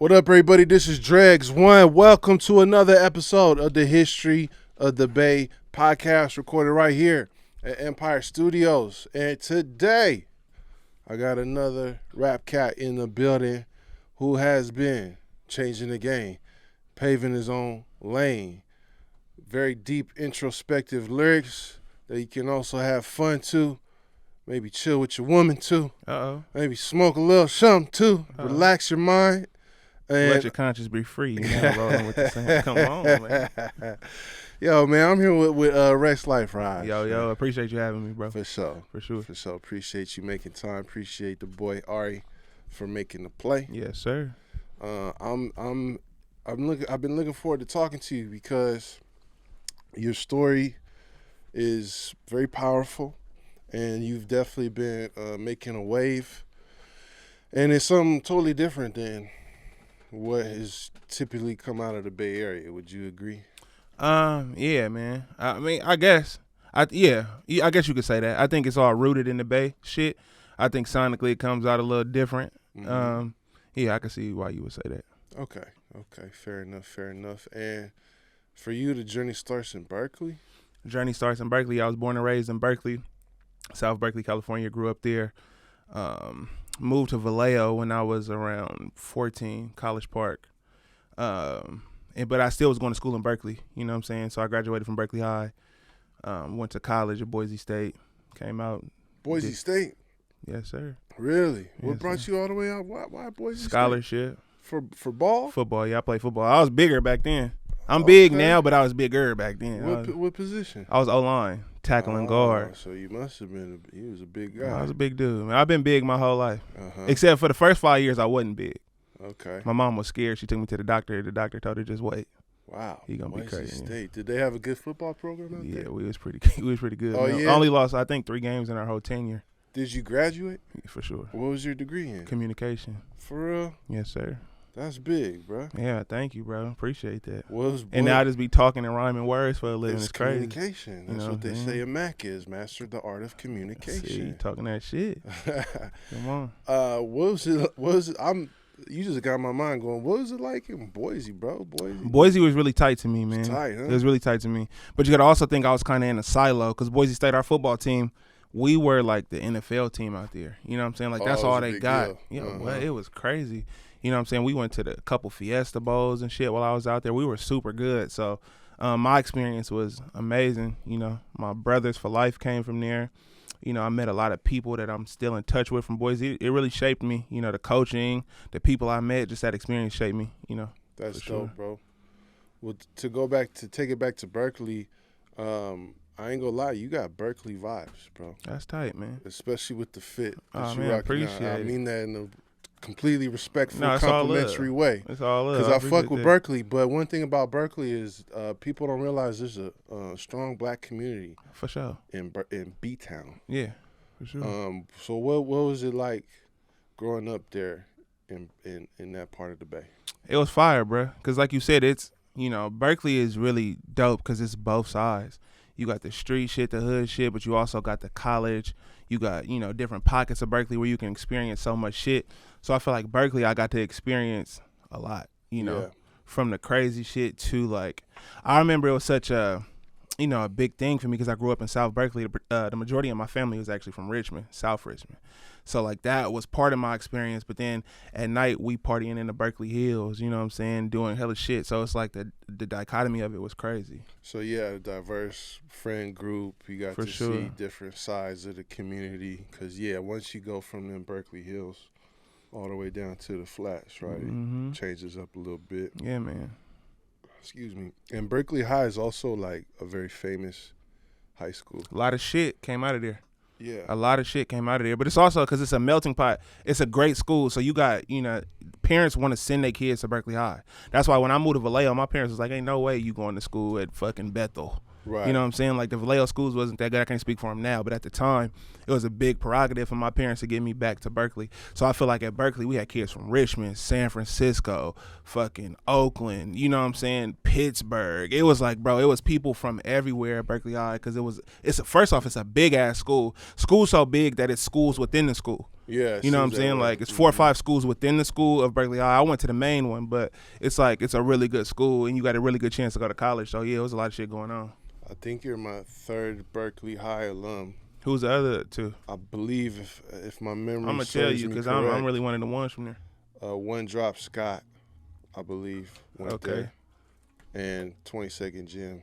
What up, everybody? This is Dregs One. Welcome to another episode of the History of the Bay podcast, recorded right here at Empire Studios. And today, I got another rap cat in the building who has been changing the game, paving his own lane. Very deep, introspective lyrics that you can also have fun to. Maybe chill with your woman too. Maybe smoke a little something too. Relax your mind. And let your conscience be free. You know, rolling with the same. Come on, man. Yo, man, I'm here with Rexx Life Raj. Yo, appreciate you having me, bro. For sure. For sure. Appreciate you making time. Appreciate the boy Ari for making the play. Yes, sir. I've been looking forward to talking to you because your story is very powerful, and you've definitely been making a wave, and it's something totally different than what has typically come out of the Bay Area. Would you agree? Yeah, man. I mean, I guess you could say that. I think it's all rooted in the Bay shit. I think sonically it comes out a little different. Mm-hmm. Yeah, I can see why you would say that. Okay, fair enough. And for you, the journey starts in Berkeley? Journey starts in Berkeley. I was born and raised in Berkeley, South Berkeley, California. Grew up there. Moved to Vallejo when I was around 14, College Park. But I still was going to school in Berkeley, you know what I'm saying? So I graduated from Berkeley High, went to college at Boise State, came out. Boise State? Yes, sir. Really? Yes, what brought you all the way out? Why Boise State? Scholarship. For ball? Football, yeah, I played football. I was bigger back then. I'm big now, but I was bigger back then. What position? I was O-line, tackling guard. So you must have been, you was a big guy. I was a big dude. Man, I've been big my whole life. Uh-huh. Except for the first 5 years, I wasn't big. Okay. My mom was scared. She took me to the doctor. The doctor told her, just wait. Wow. He gonna be crazy. State. Yeah. Did they have a good football program out there? Yeah, we was pretty good. Oh, yeah? Only lost, I think, 3 games in our whole tenure. Did you graduate? Yeah, for sure. What was your degree in? Communication. For real? Yes, sir. That's big, bro. Yeah, thank you, bro. Appreciate that. And now I just be talking and rhyming words for a living. It's crazy. Communication. That's what they say a Mac is. Master the art of communication. See, talking that shit. Come on. What was it? You just got my mind going. What was it like in Boise, bro? Boise was really tight to me, man. It's tight, huh? It was really tight to me. But you got to also think I was kind of in a silo because Boise State, our football team, we were like the NFL team out there. You know what I'm saying? Like that's all they got. Well, it was crazy. You know what I'm saying? We went to the couple Fiesta Bowls and shit while I was out there. We were super good. So my experience was amazing. You know, my brothers for life came from there. You know, I met a lot of people that I'm still in touch with from Boise. It really shaped me. You know, the coaching, the people I met, just that experience shaped me, you know. That's dope, bro. Well, to take it back to Berkeley, I ain't gonna lie, you got Berkeley vibes, bro. That's tight, man. Especially with the fit. Oh, man, I appreciate it. I mean that in a completely respectful, no, complimentary way. It's all love. Because I fuck with Berkeley, but one thing about Berkeley is people don't realize there's a strong black community. For sure. In B-Town. Yeah, for sure. So what was it like growing up there in that part of the Bay? It was fire, bro. Because like you said, it's, you know, Berkeley is really dope because it's both sides. You got the street shit, the hood shit, but you also got the college. You got, you know, different pockets of Berkeley where you can experience so much shit. So I feel like Berkeley, I got to experience a lot, you know, from the crazy shit to like, I remember it was such a, you know, a big thing for me because I grew up in South Berkeley. The majority of my family was actually from Richmond, South Richmond. So like that was part of my experience. But then at night we partying in the Berkeley Hills, you know what I'm saying, doing hella shit. So it's like the dichotomy of it was crazy. So yeah, a diverse friend group. You got to see different sides of the community. Because once you go from them Berkeley Hills all the way down to the flats, right, it changes up a little bit. Yeah, man. Excuse me. And Berkeley High is also like a very famous high school. A lot of shit came out of there. Yeah. A lot of shit came out of there. But it's also because it's a melting pot. It's a great school. So you got, you know, parents want to send their kids to Berkeley High. That's why when I moved to Vallejo, my parents was like, ain't no way you going to school at fucking Bethel. Right. You know what I'm saying? Like the Vallejo schools wasn't that good. I can't speak for them now, but at the time, it was a big prerogative for my parents to get me back to Berkeley. So I feel like at Berkeley, we had kids from Richmond, San Francisco, fucking Oakland, you know what I'm saying? Pittsburgh. It was like, bro, it was people from everywhere at Berkeley High because first off, it's a big ass school. School's so big that it's schools within the school. Yeah, it You know what I'm seems that saying? way. Like it's 4 or 5 schools within the school of Berkeley High. I went to the main one, but it's like it's a really good school and you got a really good chance to go to college. So yeah, it was a lot of shit going on. I think you're my third Berkeley High alum. Who's the other two? I believe if my memory I'm gonna serves tell you me because correct, I'm really one of the ones from there. One Drop Scott, I believe, went Okay. there, and 22nd Jim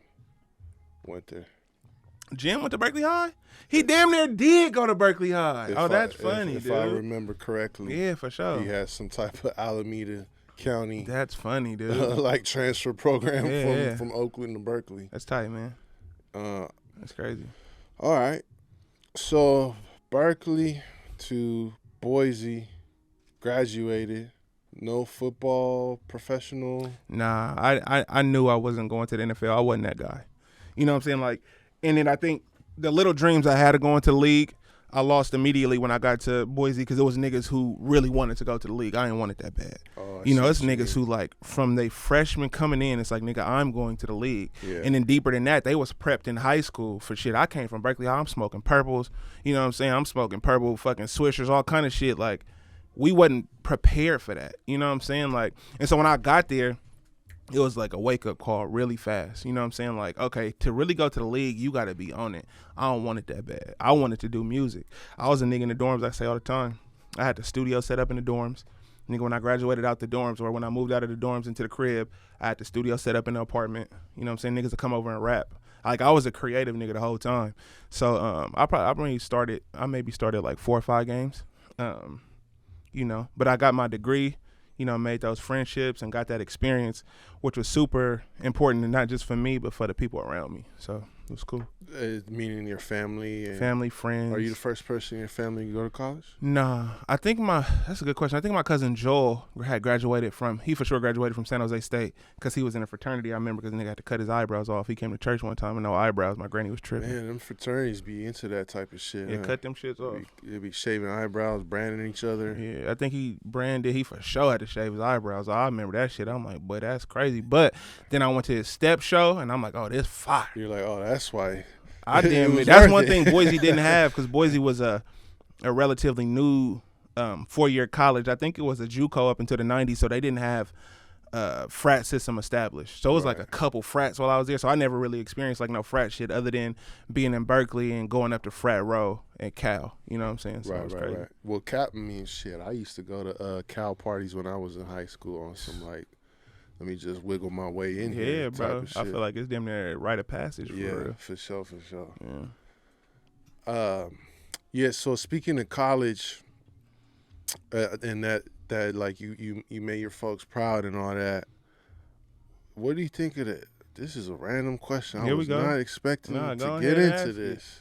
went there. Jim went to Berkeley High? He damn near did go to Berkeley High. That's funny, if dude. I remember correctly, Yeah, for sure. he had some type of Alameda County That's funny, dude. like transfer program Yeah. from Oakland to Berkeley. That's tight, man. Uh, That's crazy. all right, so Berkeley to Boise, graduated. No football professional. Nah, I knew I wasn't going to the NFL. I wasn't that guy. You know what I'm saying? Like, and then I think the little dreams I had of going to the league, I lost immediately when I got to Boise because it was niggas who really wanted to go to the league. I didn't want it that bad. Oh, You know, it's niggas who like from they freshman coming in, it's like, nigga, I'm going to the league. Yeah. And then deeper than that, they was prepped in high school for shit. I came from Berkeley. I'm smoking purples. You know what I'm saying? I'm smoking purple fucking swishers, all kind of shit. Like, we wasn't prepared for that. You know what I'm saying? Like, and so when I got there, it was like a wake up call really fast. You know what I'm saying? Like, okay, to really go to the league, you got to be on it. I don't want it that bad. I wanted to do music. I was a nigga in the dorms, I say all the time. I had the studio set up in the dorms. Nigga, when I graduated out the dorms or when I moved out of the dorms into the crib, I had the studio set up in the apartment. You know what I'm saying? Niggas would come over and rap. Like, I was a creative nigga the whole time. So I maybe started like 4 or 5 games. You know, but I got my degree, you know, made those friendships and got that experience, which was super important, and not just for me, but for the people around me. So it was cool. Meaning your family? And Family, friends. Are you the first person in your family to go to college? Nah, I think that's a good question. I think my cousin Joel had graduated he for sure graduated from San Jose State because he was in a fraternity. I remember because the nigga had to cut his eyebrows off. He came to church one time with no eyebrows. My granny was tripping. Man, them fraternities be into that type of shit. Yeah, huh? cut them shits off. They be shaving eyebrows, branding each other. Yeah, I think he for sure had to shave his eyebrows. I remember that shit. I'm like, boy, that's crazy. But then I went to his step show, and I'm like, oh, this fire. You're like, oh, that's why. That's one thing Boise didn't have because Boise was a relatively new 4-year college. I think it was a JUCO up until the 90s, so they didn't have frat system established. So it was like a couple frats while I was there. So I never really experienced like no frat shit other than being in Berkeley and going up to frat row at Cal. You know what I'm saying? So Right. Well, Cap means shit. I used to go to Cal parties when I was in high school on some like, let me just wiggle my way in here. Yeah, bro. Type of I shit. feel like it's damn near a rite of passage for Yeah, real. for sure. Yeah. Yeah. So speaking of college, and that like you made your folks proud and all that. What do you think of that? This is a random question. Here I we was go. not expecting Nah, to go get ahead and into ask this.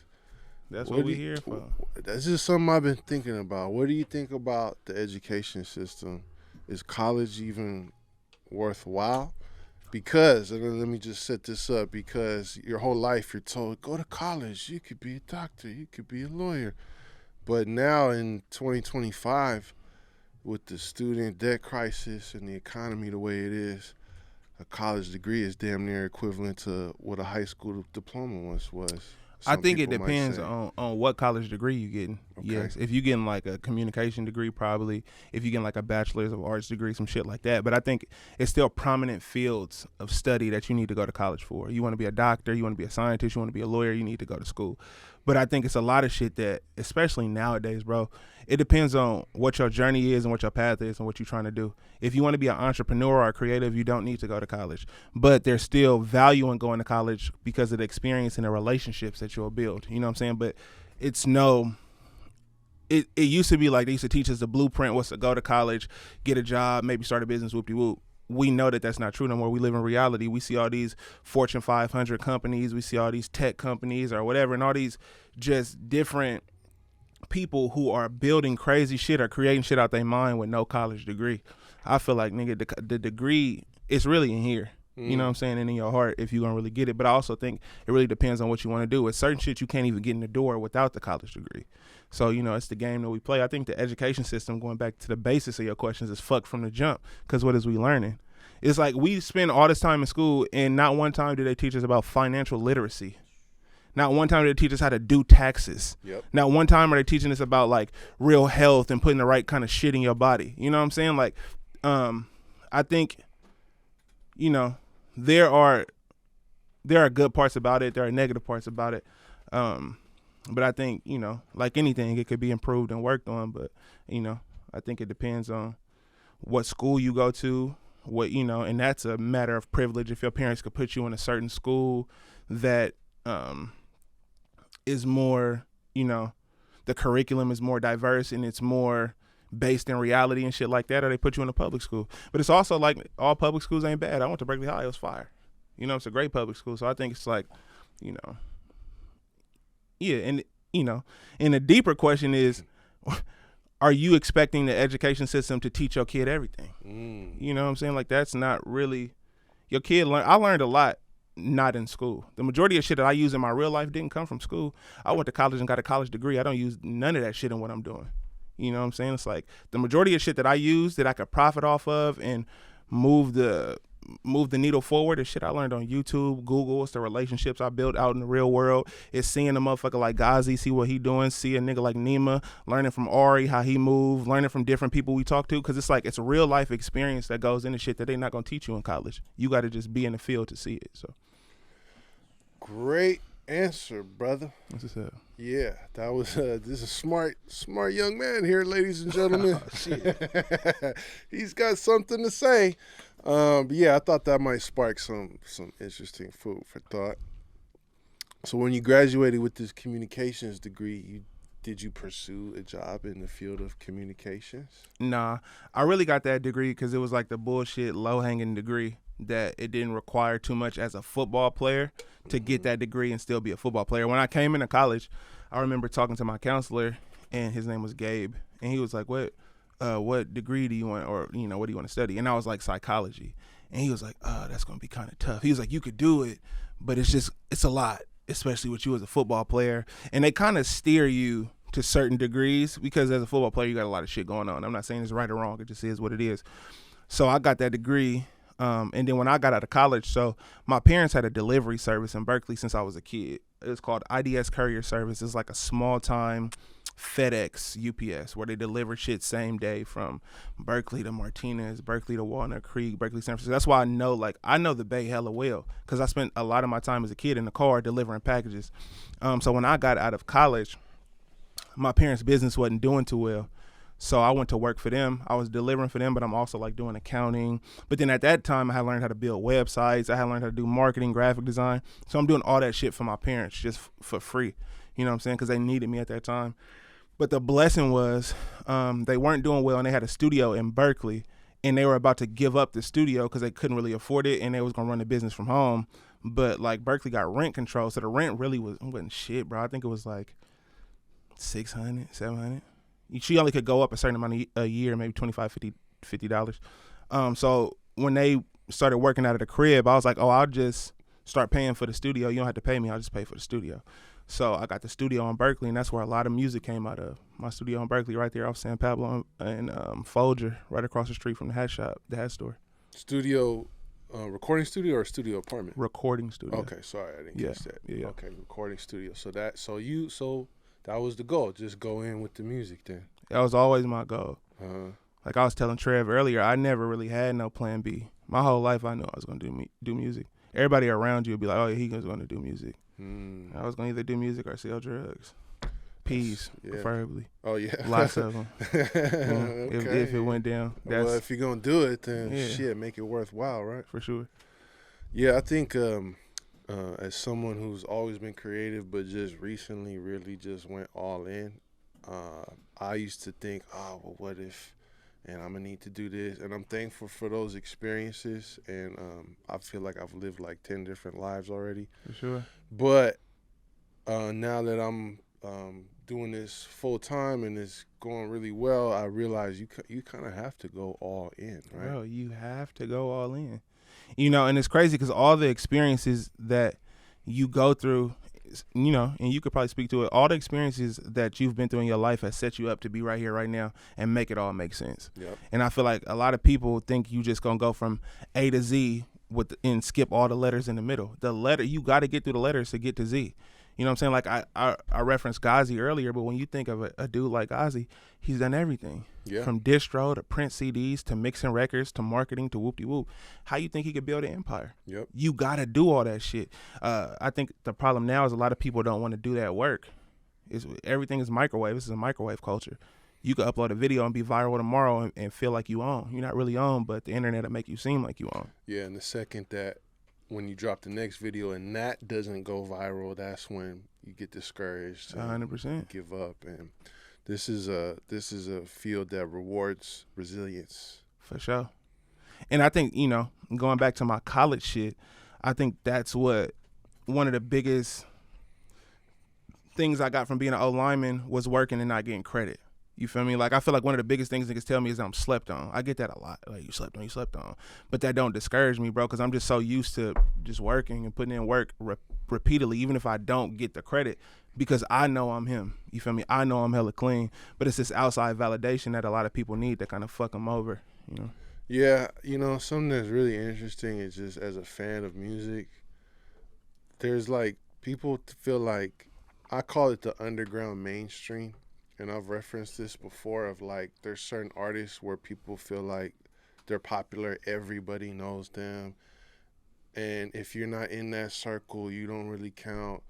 That's what we here for. That's just something I've been thinking about. What do you think about the education system? Is college even worthwhile? Because, and let me just set this up, because your whole life you're told, go to college, you could be a doctor, you could be a lawyer. But now in 2025, with the student debt crisis and the economy the way it is, a college degree is damn near equivalent to what a high school diploma once was. I Some think it people might depends say. on what college degree you're getting. Okay. Yes. If you're getting like a communication degree, probably. If you're getting like a bachelor's of arts degree, some shit like that. But I think it's still prominent fields of study that you need to go to college for. You want to be a doctor, you want to be a scientist, you want to be a lawyer, you need to go to school. But I think it's a lot of shit that, especially nowadays, bro, it depends on what your journey is and what your path is and what you're trying to do. If you want to be an entrepreneur or a creative, you don't need to go to college. But there's still value in going to college because of the experience and the relationships that you'll build. You know what I'm saying? But it's it used to be like they used to teach us the blueprint was to go to college, get a job, maybe start a business, whoop-de-whoop. We know that that's not true no more. We live in reality. We see all these Fortune 500 companies. We see all these tech companies or whatever, and all these just different people who are building crazy shit or creating shit out their mind with no college degree. I feel like, nigga, the degree is really in here. You know what I'm saying? And in your heart if you're going to really get it. But I also think it really depends on what you want to do. With certain shit, you can't even get in the door without the college degree. So, you know, it's the game that we play. I think the education system, going back to the basis of your questions, is fucked from the jump. Because what is we learning? It's like we spend all this time in school and not one time do they teach us about financial literacy. Not one time are they teach us how to do taxes. Yep. Not one time are they teaching us about like real health and putting the right kind of shit in your body. You know what I'm saying? Like, I think, you know, there are good parts about it. There are negative parts about it. But I think, you know, like anything, it could be improved and worked on. But, you know, I think it depends on what school you go to, what, you know, and that's a matter of privilege. If your parents could put you in a certain school that is more, you know, the curriculum is more diverse and it's more based in reality and shit like that, or they put you in a public school. But it's also like all public schools ain't bad. I went to Berkeley High, it was fire. You know, it's a great public school. So I think it's like, you know, yeah, and, you know, and the deeper question is, are you expecting the education system to teach your kid everything? You know what I'm saying? Like, that's not really, your kid I learned a lot not in school. The majority of shit that I use in my real life didn't come from school. I went to college and got a college degree. I don't use none of that shit in what I'm doing. You know what I'm saying? It's like the majority of shit that I use that I could profit off of and move the needle forward is shit I learned on YouTube, Google. It's the relationships I built out in the real world. It's seeing a motherfucker like Ghazi, see what he doing, see a nigga like Nima, learning from Ari, how he move, learning from different people we talk to, because it's like it's a real life experience that goes into shit that they're not going to teach you in college. You got to just be in the field to see it. So great answer, brother. what's this up? Yeah, that was this is a smart young man here, ladies and gentlemen. Shit. He's got something to say. But yeah, I thought that might spark some interesting food for thought. So when you graduated with this communications degree, did you pursue a job in the field of communications? Nah, I really got that degree because it was like the bullshit low-hanging degree that it didn't require too much as a football player to get that degree and still be a football player. When I came into college, I remember talking to my counselor, and his name was Gabe, and he was like, what degree do you want, or, you know, what do you want to study? And I was like, psychology. And he was like, that's going to be kind of tough. He was like, you could do it, but it's a lot, especially with you as a football player. And they kind of steer you to certain degrees because as a football player, you got a lot of shit going on. I'm not saying it's right or wrong. It just is what it is. So I got that degree. And then when I got out of college, so my parents had a delivery service in Berkeley since I was a kid. It was called IDS Courier Service. It's like a small time FedEx, UPS, where they deliver shit same day from Berkeley to Martinez, Berkeley to Walnut Creek, Berkeley, San Francisco. That's why I know the Bay hella well because I spent a lot of my time as a kid in the car delivering packages. So when I got out of college, my parents' business wasn't doing too well. So I went to work for them. I was delivering for them, but I'm also like doing accounting. But then at that time, I had learned how to build websites. I had learned how to do marketing, graphic design. So I'm doing all that shit for my parents just for free. You know what I'm saying? Because they needed me at that time. But the blessing was they weren't doing well, and they had a studio in Berkeley, and they were about to give up the studio because they couldn't really afford it, and they was going to run the business from home. But like Berkeley got rent control, so the rent really wasn't shit, bro. I think it was like $600, $700. She only could go up a certain amount a year, maybe $25, $50. So when they started working out of the crib, I was like, I'll just start paying for the studio. You don't have to pay me. I'll just pay for the studio. So I got the studio in Berkeley, and that's where a lot of music came out of. My studio in Berkeley, right there off San Pablo and Folger, right across the street from the hat shop, the hat store. Studio, recording studio or studio apartment? Recording studio. Okay, sorry, I didn't catch that. Yeah. Okay, recording studio. So that was the goal. Just go in with the music then. That was always my goal. Like I was telling Trev earlier, I never really had no plan B. My whole life I knew I was going to do music. Everybody around you would be like, oh, yeah, he's going to do music. I was going to either do music or sell drugs. Peas, preferably. Oh, yeah. Lots of them. Okay. If it went down. Well, if you're going to do it, then shit, make it worthwhile, right? For sure. Yeah, I think as someone who's always been creative but just recently really just went all in, I used to think, well, what if, and I'm going to need to do this. And I'm thankful for those experiences. And I feel like I've lived like 10 different lives already. For sure. But now that I'm doing this full time and it's going really well, I realize you kind of have to go all in, right? Bro, you have to go all in. You know, and it's crazy because all the experiences that you go through, you know, and you could probably speak to it, all the experiences that you've been through in your life has set you up to be right here, right now, and make it all make sense. Yep. And I feel like a lot of people think you just gonna go from A to Z and skip all the letters in the middle. You got to get through the letters to get to Z. You know what I'm saying? Like I referenced Ghazi earlier, but when you think of a dude like Ghazi, he's done everything. Yeah. From distro to print CDs to mixing records to marketing to whoop-de-whoop. How you think he could build an empire? Yep. You got to do all that shit. I think the problem now is a lot of people don't want to do that work. Everything is microwave. This is a microwave culture. You could upload a video and be viral tomorrow and feel like you own. You're not really own, but the internet will make you seem like you own. Yeah, and the second that when you drop the next video and that doesn't go viral, that's when you get discouraged. 100%. Give up. And this is a field that rewards resilience. For sure. And I think, going back to my college shit, I think that's what one of the biggest things I got from being an O lineman was working and not getting credit. You feel me? Like, I feel like one of the biggest things niggas tell me is that I'm slept on. I get that a lot. Like, you slept on. But that don't discourage me, bro, because I'm just so used to just working and putting in work repeatedly, even if I don't get the credit, because I know I'm him. You feel me? I know I'm hella clean. But it's this outside validation that a lot of people need that kind of fuck them over, Yeah, something that's really interesting is just as a fan of music, there's like people feel like, I call it the underground mainstream. And I've referenced this before of like there's certain artists where people feel like they're popular, everybody knows them. And if you're not in that circle, you don't really count.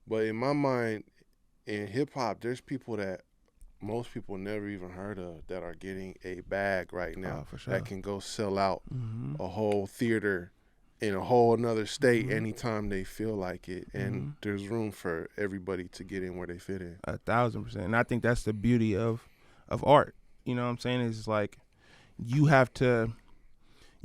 But in my mind, in hip hop, there's people that most people never even heard of that are getting a bag right now. For sure. That can go sell out a whole theater in a whole another state anytime they feel like it. And there's room for everybody to get in where they fit in. 1,000%. And I think that's the beauty of art. You know what I'm saying? It's like you got to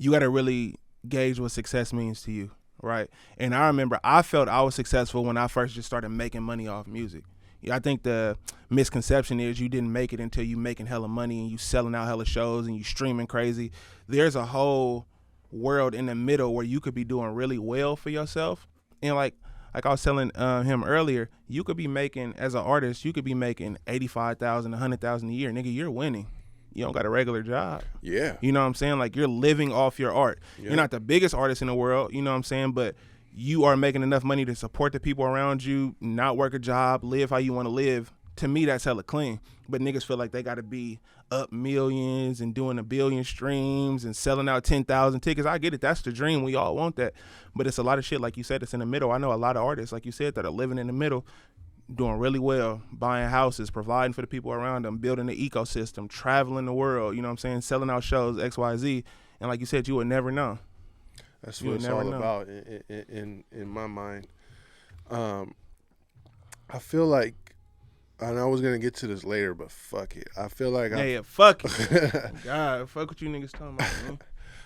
really gauge what success means to you, right? And I remember I felt I was successful when I first just started making money off music. I think the misconception is you didn't make it until you making hella money and you selling out hella shows and you streaming crazy. There's a whole world in the middle where you could be doing really well for yourself. And like I was telling him earlier, you could be making, as an artist, you could be making $85,000, $100,000 a year. Nigga, you're winning. You don't got a regular job. Yeah. You know what I'm saying? Like, you're living off your art. Yeah. You're not the biggest artist in the world, you know what I'm saying? But you are making enough money to support the people around you, not work a job, live how you want to live. To me, that's hella clean. But niggas feel like they got to be up millions and doing 1 billion streams and selling out 10,000 tickets. I get it. That's the dream. We all want that. But it's a lot of shit, like you said, it's in the middle. I know a lot of artists, like you said, that are living in the middle, doing really well, buying houses, providing for the people around them, building the ecosystem, traveling the world, you know what I'm saying, selling out shows, X, Y, Z. And like you said, you would never know. That's what it's all about in my mind. I feel like, and I was going to get to this later, but fuck it. I feel like fuck it. God, fuck what you niggas talking about, man.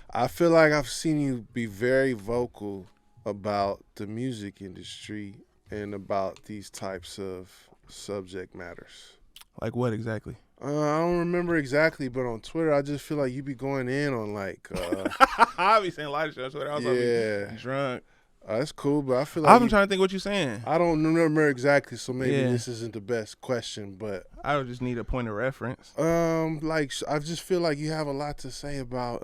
I feel like I've seen you be very vocal about the music industry and about these types of subject matters. Like what exactly? I don't remember exactly, but on Twitter, I just feel like you be going in on like... I be saying a lot of shit on Twitter. I was drunk. That's cool, but I feel like... I've been trying to think what you're saying. I don't remember exactly, so maybe this isn't the best question, but... I would just need a point of reference. Like, I just feel like you have a lot to say about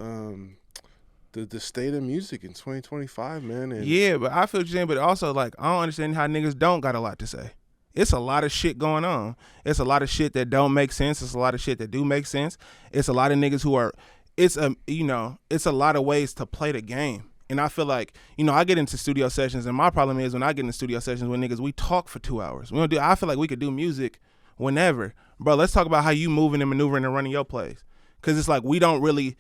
the state of music in 2025, man. And yeah, but I feel what you're saying, but also, like, I don't understand how niggas don't got a lot to say. It's a lot of shit going on. It's a lot of shit that don't make sense. It's a lot of shit that do make sense. It's a lot of niggas who are... It's a lot of ways to play the game. And I feel like, I get into studio sessions, and my problem is when I get into studio sessions with niggas, we talk for 2 hours. I feel like we could do music whenever. Bro, let's talk about how you moving and maneuvering and running your plays. Because it's like we not really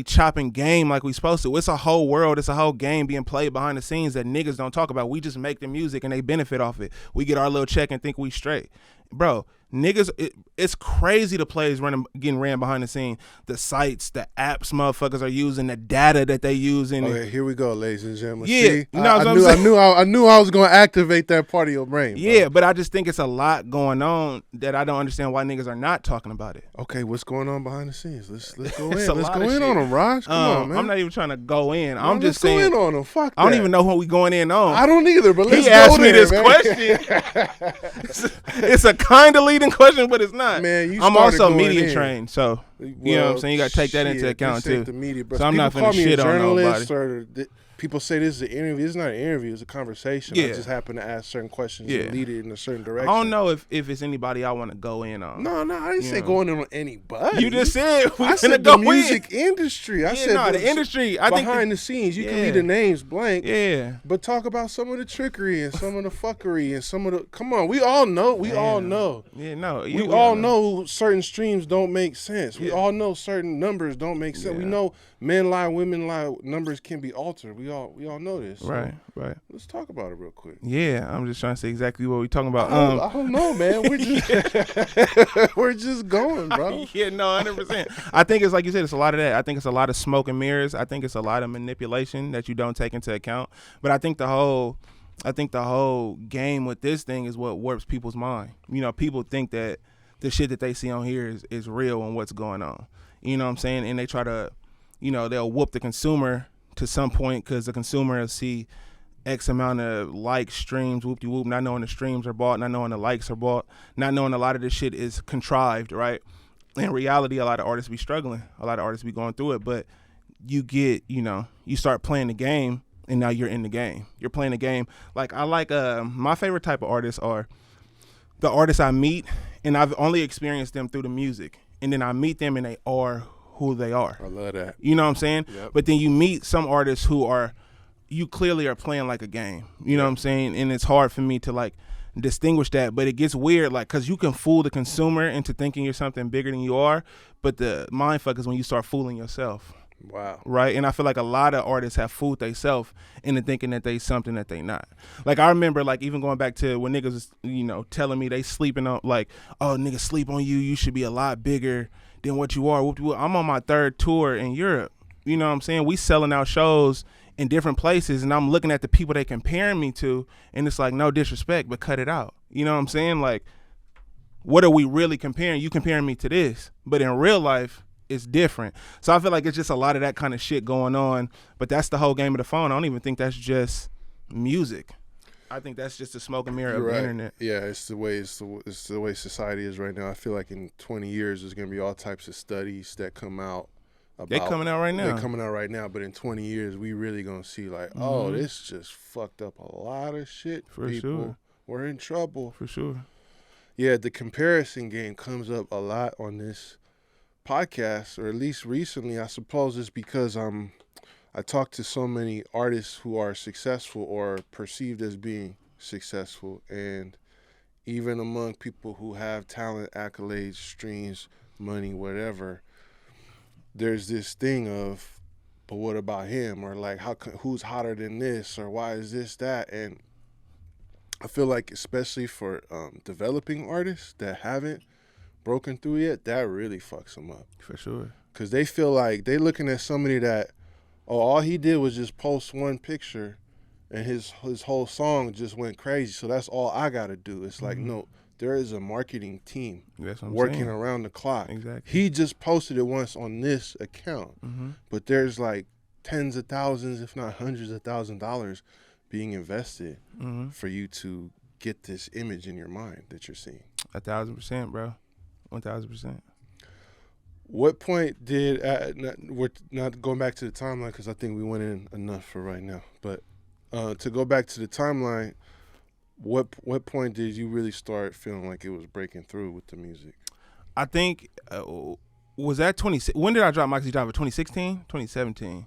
chopping game like we supposed to. It's a whole world, it's a whole game being played behind the scenes that niggas don't talk about. We just make the music and they benefit off it. We get our little check and think we straight. Bro, niggas, it's crazy the plays getting ran behind the scene. The sites, the apps motherfuckers are using, the data that they using. Okay, here we go, ladies and gentlemen. Yeah, see, I knew I was going to activate that part of your brain. Bro. Yeah, but I just think it's a lot going on that I don't understand why niggas are not talking about it. Okay, what's going on behind the scenes? Let's go in. Let's go in on them, Raj. Come on, man. I'm not even trying to go in. I'm just saying. Let's go in on them. Fuck that. I don't even know what we going in on. I don't either, but let's go there. He asked me this question. It's a kindly leading question, but it's not. Man, you I'm started also going media in. trained, so you know what I'm saying. You got to take that into account this ain't too. The media, bro. So I'm not People finna shit on nobody. People say this is an interview. It's not an interview. It's a conversation. Yeah. I just happen to ask certain questions Yeah. and lead it in a certain direction. I don't know if it's anybody I want to go in on. No, I didn't say going in on anybody. You just said I said go the music industry. I said no, the industry. I think behind the scenes. You can leave the names blank. Yeah. But talk about some of the trickery and some of the fuckery and some of the. Come on, we all know. We all know. Yeah, no. We all know certain streams don't make sense. Yeah. We all know certain numbers don't make sense. Yeah. We know men lie, women lie. Numbers can be altered. We all know this. So Right. let's talk about it real quick. Yeah, I'm just trying to say exactly what we're talking about. I don't know, man. We're just we're just going, bro. Yeah, no, 100%. I think it's like you said, it's a lot of that. I think it's a lot of smoke and mirrors. I think it's a lot of manipulation that you don't take into account. But I think the whole game with this thing is what warps people's mind. You know, people think that the shit that they see on here is real and what's going on. You know what I'm saying? And they try to, you know, they'll whoop the consumer to some point because the consumer will see X amount of likes, streams, whoop-de-whoop, not knowing the streams are bought, not knowing the likes are bought, not knowing a lot of this shit is contrived, right? In reality, a lot of artists be struggling. A lot of artists be going through it. But you get, you know, you start playing the game, and now you're in the game. You're playing the game. Like, I like, my favorite type of artists are the artists I meet, and I've only experienced them through the music. And then I meet them, and they are who they are. I love that. You know what I'm saying? Yep. But then you meet some artists who are, you clearly are playing like a game. You know what I'm saying? And it's hard for me to like distinguish that, but it gets weird, like, because you can fool the consumer into thinking you're something bigger than you are, but the mind fuck is when you start fooling yourself. Wow. Right? And I feel like a lot of artists have fooled themselves into thinking that they something that they not. Like, I remember, like, even going back to when niggas was, you know, telling me they sleeping on, like, oh, niggas sleep on you, you should be a lot bigger than what you are. I'm on my 3rd tour in Europe. You know what I'm saying? We selling out shows in different places, and I'm looking at the people they comparing me to, and it's like, no disrespect, but cut it out. You know what I'm saying? Like, what are we really comparing? You comparing me to this, but in real life, it's different. So I feel like it's just a lot of that kind of shit going on, but that's the whole game of the phone. I don't even think that's just music. I think that's just a smoke and mirror of the internet. Yeah, it's the way society is right now. I feel like in 20 years, there's gonna be all types of studies that come out. They coming out right now. They're coming out right now, but in 20 years, we really gonna see like, oh, this just fucked up a lot of shit. For people. sure. We're in trouble. For sure. Yeah, the comparison game comes up a lot on this podcast, or at least recently. I suppose it's because I talk to so many artists who are successful or perceived as being successful, and even among people who have talent, accolades, streams, money, whatever, there's this thing of, but what about him? Or like, who's hotter than this? Or why is this that? And I feel like, especially for developing artists that haven't broken through yet, that really fucks them up. For sure. Because they feel like they looking at somebody that, oh, all he did was just post one picture and his whole song just went crazy. So that's all I got to do. It's like, no, there is a marketing team working around the clock. Exactly. He just posted it once on this account, but there's like tens of thousands, if not hundreds of $1,000s being invested for you to get this image in your mind that you're seeing. 1,000%, bro. 1,000%. What point did we're not going back to the timeline because I think we went in enough for right now, but to go back to the timeline, what point did you really start feeling like it was breaking through with the music? I think was that 20. When did I drop Moxie Java? 2016, 2017,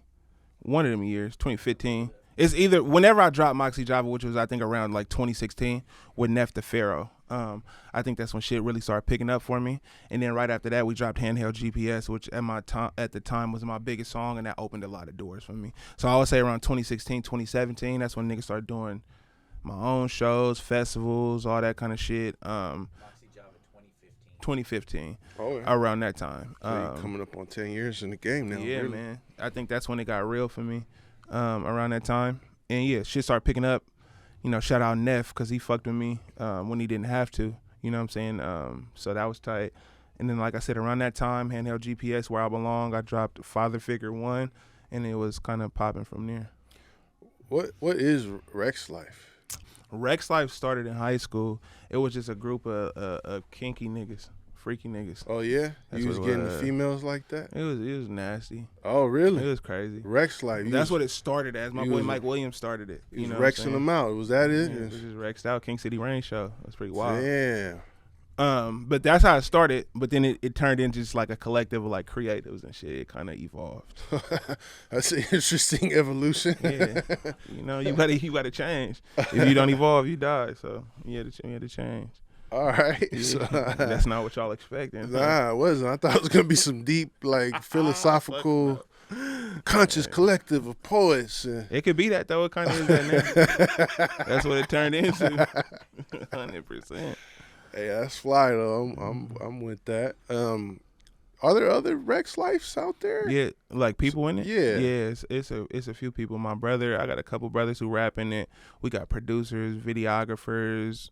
one of them years. 2015. It's either whenever I dropped Moxie Java, which was I think around like 2016 with Neff the Pharaoh. I think that's when shit really started picking up for me. And then right after that, we dropped Handheld GPS, which at the time was my biggest song, and that opened a lot of doors for me. So I would say around 2016, 2017, that's when niggas started doing my own shows, festivals, all that kind of shit. Moxie Java 2015. Oh, yeah. Around that time. So you're coming up on 10 years in the game now. Yeah, really. Man. I think that's when it got real for me, around that time. And yeah, shit started picking up. You know, shout out Neff because he fucked with me when he didn't have to. You know what I'm saying? So that was tight. And then, like I said, around that time, Handheld GPS, Where I Belong, I dropped Father Figure 1, and it was kind of popping from there. What is Rexx Life? Rexx Life started in high school. It was just a group of kinky niggas, freaky niggas. Oh yeah, That's you was what it getting was. females like that. It was nasty. Oh really? It was crazy. Rexx Life. That's what it started as. My you boy was- Mike Williams started it. You You was know, Rexing them out. Was that it? Yeah, it was just Rexed out King City Rain show. That's pretty wild. Damn. But that's how it started. But then it turned into just like a collective of like creatives and shit. It kind of evolved. That's an interesting evolution. Yeah, you know, you gotta change. If you don't evolve, you die. So you had to change. All right. Yeah. So, That's not what y'all expecting. nah, it wasn't. I thought it was gonna be some deep, like philosophical, conscious collective of poets. It could be that though. It kind of is that now. That's what it turned into. 100%. Hey, that's fly though. I'm with that. Are there other Rexx Lifes out there? Yeah, like people in it. Yeah. Yeah. It's a few people. My brother, I got a couple brothers who rap in it. We got producers, videographers,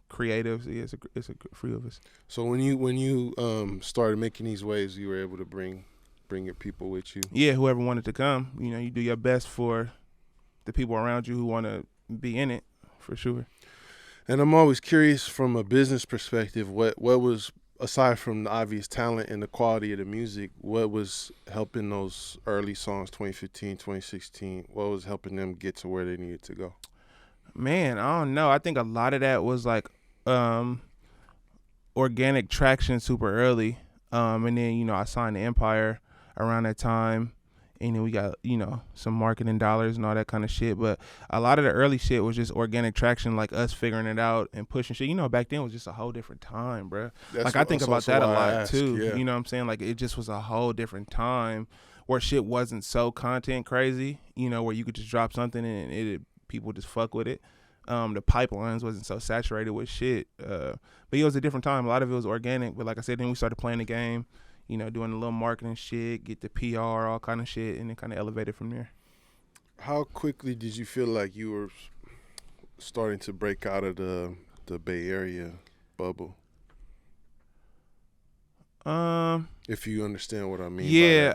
creatives. Yeah, it's a few of us. So when you started making these waves, you were able to bring your people with you. Yeah, whoever wanted to come. You know, you do your best for the people around you who want to be in it, for sure. And I'm always curious from a business perspective, what was, aside from the obvious talent and the quality of the music, what was helping those early songs, 2015, 2016, what was helping them get to where they needed to go? Man, I don't know. I think a lot of that was like organic traction super early. And then, you know, I signed to Empire around that time. And then we got, you know, some marketing dollars and all that kind of shit. But a lot of the early shit was just organic traction, like us figuring it out and pushing shit. You know, back then was just a whole different time, bro. Like, I think about that a lot, too. Yeah. You know what I'm saying? Like, it just was a whole different time where shit wasn't so content crazy, you know, where you could just drop something and people just fuck with it. The pipelines wasn't so saturated with shit. But it was a different time. A lot of it was organic. But like I said, then we started playing the game. You know, doing a little marketing shit, get the PR, all kind of shit, and then kind of elevated from there. How quickly did you feel like you were starting to break out of the Bay Area bubble? If you understand what I mean. Yeah,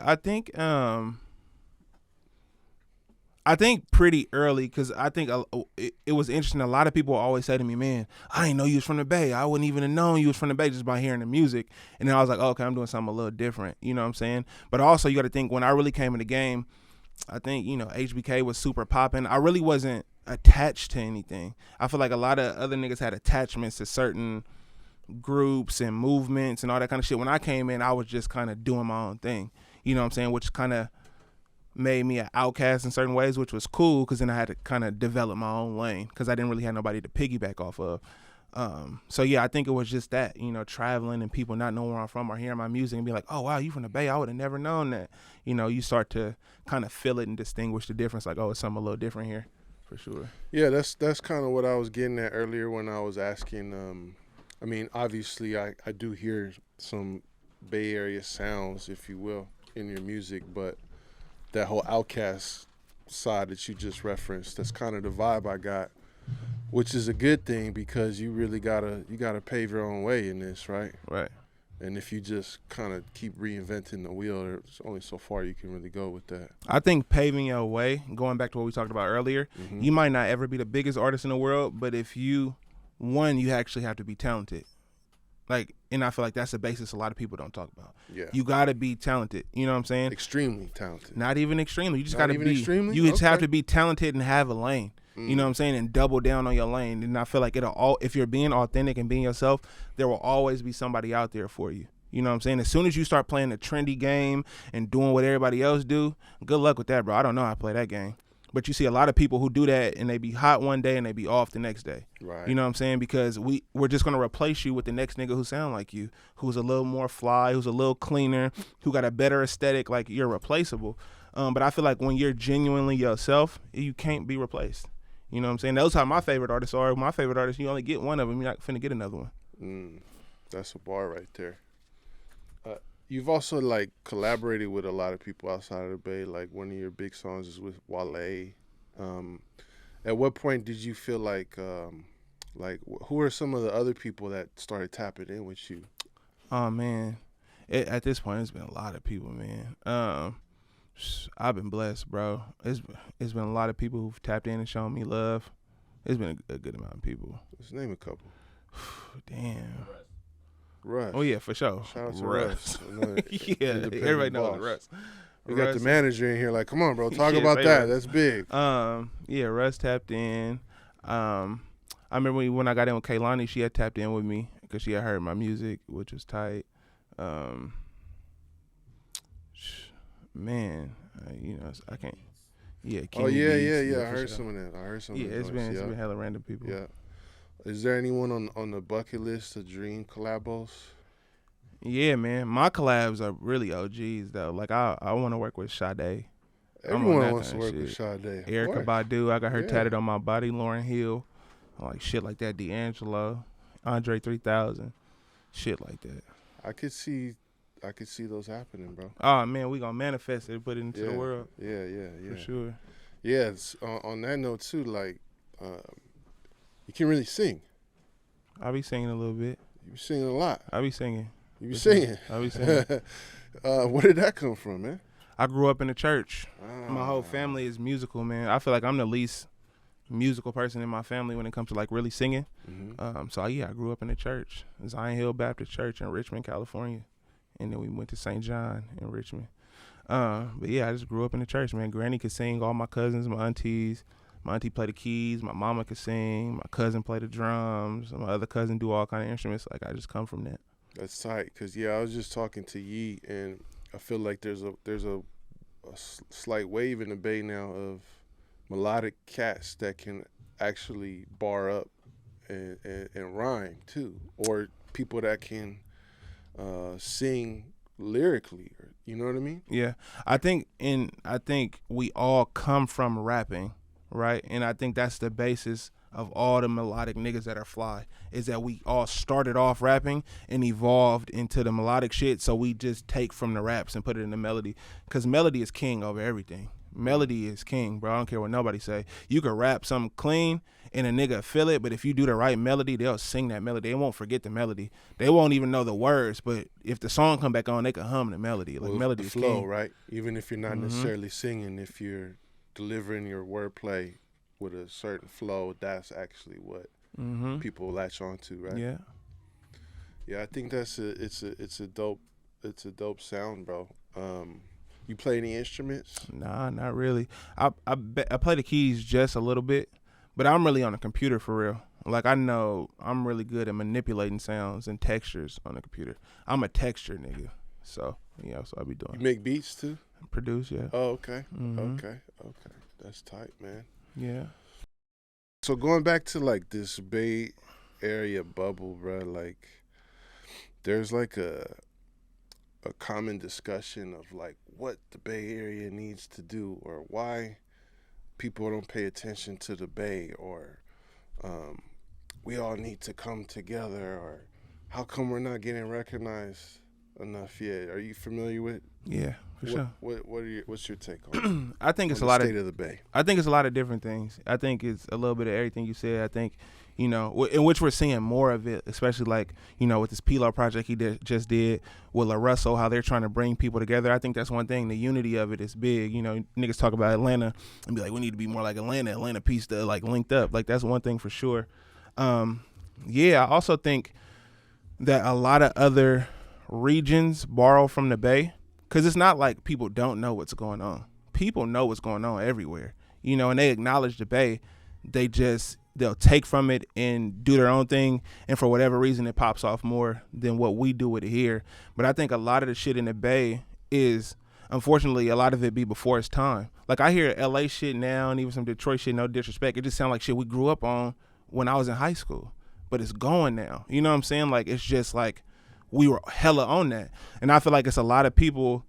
I think pretty early, because I think it was interesting. A lot of people always say to me, man, I didn't know you was from the Bay. I wouldn't even have known you was from the Bay just by hearing the music. And then I was like, oh, okay, I'm doing something a little different. You know what I'm saying? But also, you got to think, when I really came in the game, I think, you know, HBK was super popping. I really wasn't attached to anything. I feel like a lot of other niggas had attachments to certain groups and movements and all that kind of shit. When I came in, I was just kind of doing my own thing. You know what I'm saying? Which kind of made me an outcast in certain ways, which was cool, because then I had to kind of develop my own lane, because I didn't really have nobody to piggyback off of. So yeah, I think it was just that, you know, traveling and people not knowing where I'm from or hearing my music and be like, oh wow, you from the Bay, I would have never known that. You know, you start to kind of feel it and distinguish the difference, like, oh, it's something a little different here, for sure. Yeah, that's kind of what I was getting at earlier when I was asking. I mean, obviously I do hear some Bay Area sounds, if you will, in your music, but that whole outcast side that you just referenced, that's kind of the vibe I got, which is a good thing, because you really gotta pave your own way in this, right? Right. And if you just kind of keep reinventing the wheel, there's only so far you can really go with that. I think paving your way, going back to what we talked about earlier, you might not ever be the biggest artist in the world, but if you actually have to be talented. Like, and I feel like that's the basis a lot of people don't talk about. Yeah. You got to be talented. You know what I'm saying? Extremely talented. Not even extremely. You just Not got to even be. extremely? You just have Okay. to be talented and have a lane. You know what I'm saying? And double down on your lane. And I feel like if you're being authentic and being yourself, there will always be somebody out there for you. You know what I'm saying? As soon as you start playing the trendy game and doing what everybody else do, good luck with that, bro. I don't know how to play that game. But you see a lot of people who do that, and they be hot one day and they be off the next day. Right. You know what I'm saying? Because we're just going to replace you with the next nigga who sound like you, who's a little more fly, who's a little cleaner, who got a better aesthetic. Like, you're replaceable. But I feel like when you're genuinely yourself, you can't be replaced. You know what I'm saying? Those are my favorite artists are. My favorite artists, you only get one of them. You're not finna get another one. That's a bar right there. You've also, like, collaborated with a lot of people outside of the Bay. Like, one of your big songs is with Wale. At what point did you feel like who are some of the other people that started tapping in with you? Oh, man. At this point, it's been a lot of people, man. I've been blessed, bro. It's been a lot of people who've tapped in and shown me love. It's been a good amount of people. Let's name a couple. Damn. Russ. Oh yeah, for sure. Shout out to Russ. Yeah, everybody knows Russ. We got the manager in here. Like, come on, bro, talk Yeah, about say that. Russ. That's big. Yeah, Russ tapped in. I remember when I got in with Kaylani, she had tapped in with me because she had heard my music, which was tight. Man, I can't. Yeah. Oh Kenny yeah, Beats, yeah. I for heard sure. some of that. I heard some. Yeah, of it's been hella random people. Yeah. Is there anyone on the bucket list of dream collabos? Yeah, man. My collabs are really OGs though. Like I want to work with Sade. Everyone wants to work with Sade. Erykah Badu, I got her Yeah. tatted on my body. Lauryn Hill, like shit like that. D'Angelo, Andre 3000, shit like that. I could see those happening, bro. Oh man, we gonna manifest it, put it into the world. Yeah. For sure. Yeah. On that note too, like, you can really sing. I be singing a little bit. You be singing a lot. I be singing. You be singing. I be singing. Where did that come from, man? I grew up in the church. My Ah. whole family is musical, man. I feel like I'm the least musical person in my family when it comes to like really singing. Mm-hmm. So yeah, I grew up in the church, Zion Hill Baptist Church in Richmond, California, and then we went to St. John in Richmond. But yeah, I just grew up in the church, man. Granny could sing. All my cousins, my aunties. My auntie played the keys. My mama could sing. My cousin played the drums. My other cousin do all kind of instruments. Like I just come from that. That's tight, cause I was just talking to Yee, and I feel like there's a slight wave in the Bay now of melodic cats that can actually bar up and rhyme too, or people that can sing lyrically. You know what I mean? Yeah, I think we all come from rapping, right? And I think that's the basis of all the melodic niggas that are fly, is that we all started off rapping and evolved into the melodic shit. So we just take from the raps and put it in the melody, because melody is king over everything. Melody is king, bro. I don't care what nobody say. You can rap something clean and a nigga feel it, but if you do the right melody, they'll sing that melody. They won't forget the melody. They won't even know the words, but if the song come back on, they can hum the melody. Like, melody is flow, king. right? Even if you're not necessarily singing, if you're delivering your wordplay with a certain flow, that's actually what people latch on to, right? Yeah. Yeah, I think it's a dope sound, bro. You play any instruments? Nah, not really. I play the keys just a little bit, but I'm really on the computer for real. Like, I know I'm really good at manipulating sounds and textures on the computer. I'm a texture nigga, so yeah, so I be doing. You make beats too? Produce, yeah. Oh, okay. Okay. That's tight, man. Yeah. So going back to like this Bay Area bubble, bro, like there's like a common discussion of like what the Bay Area needs to do, or why people don't pay attention to the Bay, or we all need to come together, or how come we're not getting recognized enough yet? Are you familiar with? Yeah, for sure. What's your take on? I think it's on a lot the of state of the Bay. I think it's a lot of different things. I think it's a little bit of everything you said. I think, in which we're seeing more of it, especially like, with this P-Lo project he just did with La Russell, how they're trying to bring people together. I think that's one thing. The unity of it is big. Niggas talk about Atlanta and be like, we need to be more like Atlanta piece to like linked up. Like, that's one thing for sure. Yeah, I also think that a lot of other regions borrow from the Bay, because it's not like people don't know what's going on. People know what's going on everywhere, and they acknowledge the Bay. They'll take from it and do their own thing, and for whatever reason it pops off more than what we do with it here. But I think a lot of the shit in the Bay is, unfortunately, a lot of it be before its time. Like, I hear LA shit now and even some Detroit shit, no disrespect, it just sounds like shit we grew up on when I was in high school, but it's going now. You know what I'm saying? Like, it's just like we were hella on that. And I feel like it's a lot of people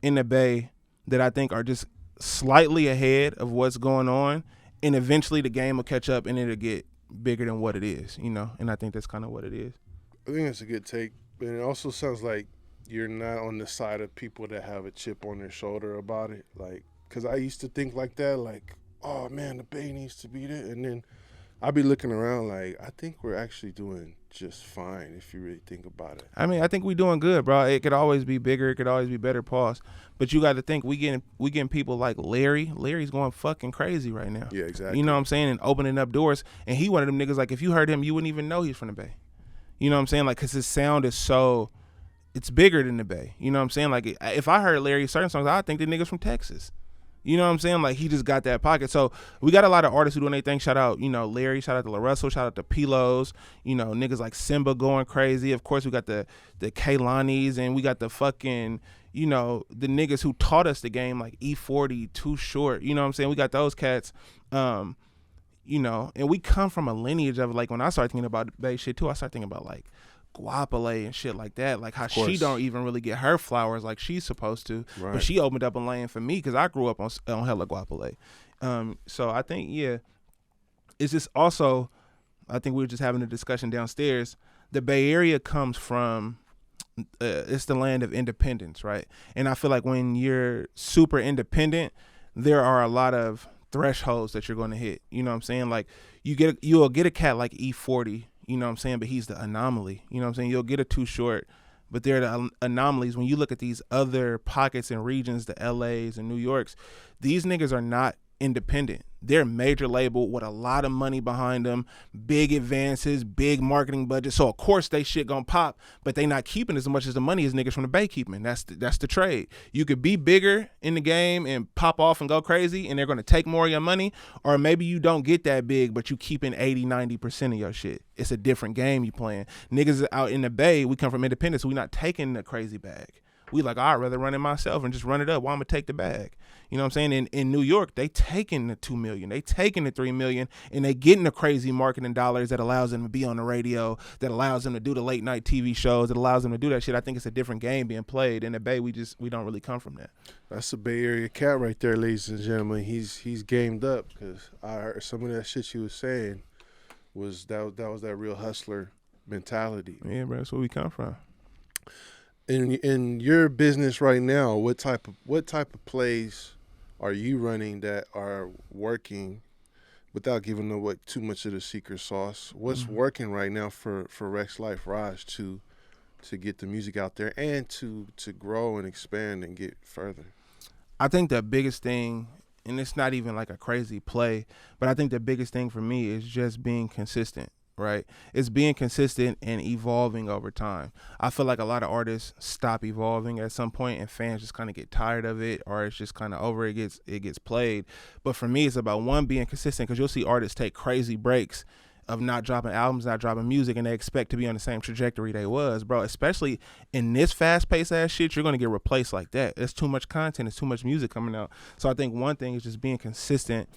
in the Bay that I think are just slightly ahead of what's going on, and eventually the game will catch up and it'll get bigger than what it is, and I think that's kind of what it is. I think that's a good take, but it also sounds like you're not on the side of people that have a chip on their shoulder about it. Like, because I used to think like that, like, oh man, the Bay needs to be there, and then I be looking around like I think we're actually doing just fine if you really think about it. I mean, I think we doing good, bro. It could always be bigger. It could always be better. Pause. But you got to think we getting people like Larry. Larry's going fucking crazy right now. Yeah, exactly. You know what I'm saying? And opening up doors. And he one of them niggas. Like if you heard him, you wouldn't even know he's from the Bay. You know what I'm saying? Like because his sound is so, it's bigger than the Bay. You know what I'm saying? Like if I heard Larry certain songs, I think the niggas from Texas. You know what I'm saying? Like he just got that pocket. So we got a lot of artists who doing their thing. Shout out, Larry. Shout out to La Russell. Shout out to Pilos. Niggas like Simba going crazy. Of course, we got the Kaylanis and we got the fucking, the niggas who taught us the game like E40, Too Short. You know what I'm saying? We got those cats. And we come from a lineage of like when I started thinking about Bay shit too, I started thinking about like Guapale and shit like that, like how she don't even really get her flowers like she's supposed to, Right. But she opened up a lane for me because I grew up on hella Guapale. So I think it's just also, I think we were just having a discussion downstairs. The Bay Area comes from it's the land of independence, right? And I feel like when you're super independent, there are a lot of thresholds that you're going to hit. You know what I'm saying? Like you'll get a cat like E40. You know what I'm saying? But he's the anomaly. You know what I'm saying? You'll get a Too Short, but they're the anomalies. When you look at these other pockets and regions, the LAs and New Yorks, these niggas are not independent. They're major label with a lot of money behind them, big advances, big marketing budget. So of course they shit gonna pop, but they not keeping as much as the money as niggas from the Bay keeping. That's the trade. You could be bigger in the game and pop off and go crazy and they're gonna take more of your money, or maybe you don't get that big, but you keeping 80-90% of your shit. It's a different game you playing. Niggas out in the Bay, we come from independence, so we not taking the crazy bag. We like, I'd rather run it myself and just run it up. Why I'm gonna take the bag? You know what I'm saying? In New York, they taking the $2 million, they taking the $3 million, and they getting the crazy marketing dollars that allows them to be on the radio, that allows them to do the late night TV shows, that allows them to do that shit. I think it's a different game being played. In the Bay, we don't really come from that. That's a Bay Area cat right there, ladies and gentlemen. He's gamed up because I heard some of that shit she was saying was that real hustler mentality. Yeah, bro, that's where we come from. In your business right now, what type of plays are you running that are working without giving away too much of the secret sauce? What's working right now for Rexx Life Raj to get the music out there and to grow and expand and get further? I think the biggest thing, and it's not even like a crazy play, but I think the biggest thing for me is just being consistent. Right? It's being consistent and evolving over time. I feel like a lot of artists stop evolving at some point and fans just kind of get tired of it, or it's just kind of over, it gets played. But for me, it's about one, being consistent, because you'll see artists take crazy breaks of not dropping albums, not dropping music, and they expect to be on the same trajectory they was, bro. Especially in this fast-paced ass shit, you're gonna get replaced like that. There's too much content, there's too much music coming out. So I think one thing is just being consistent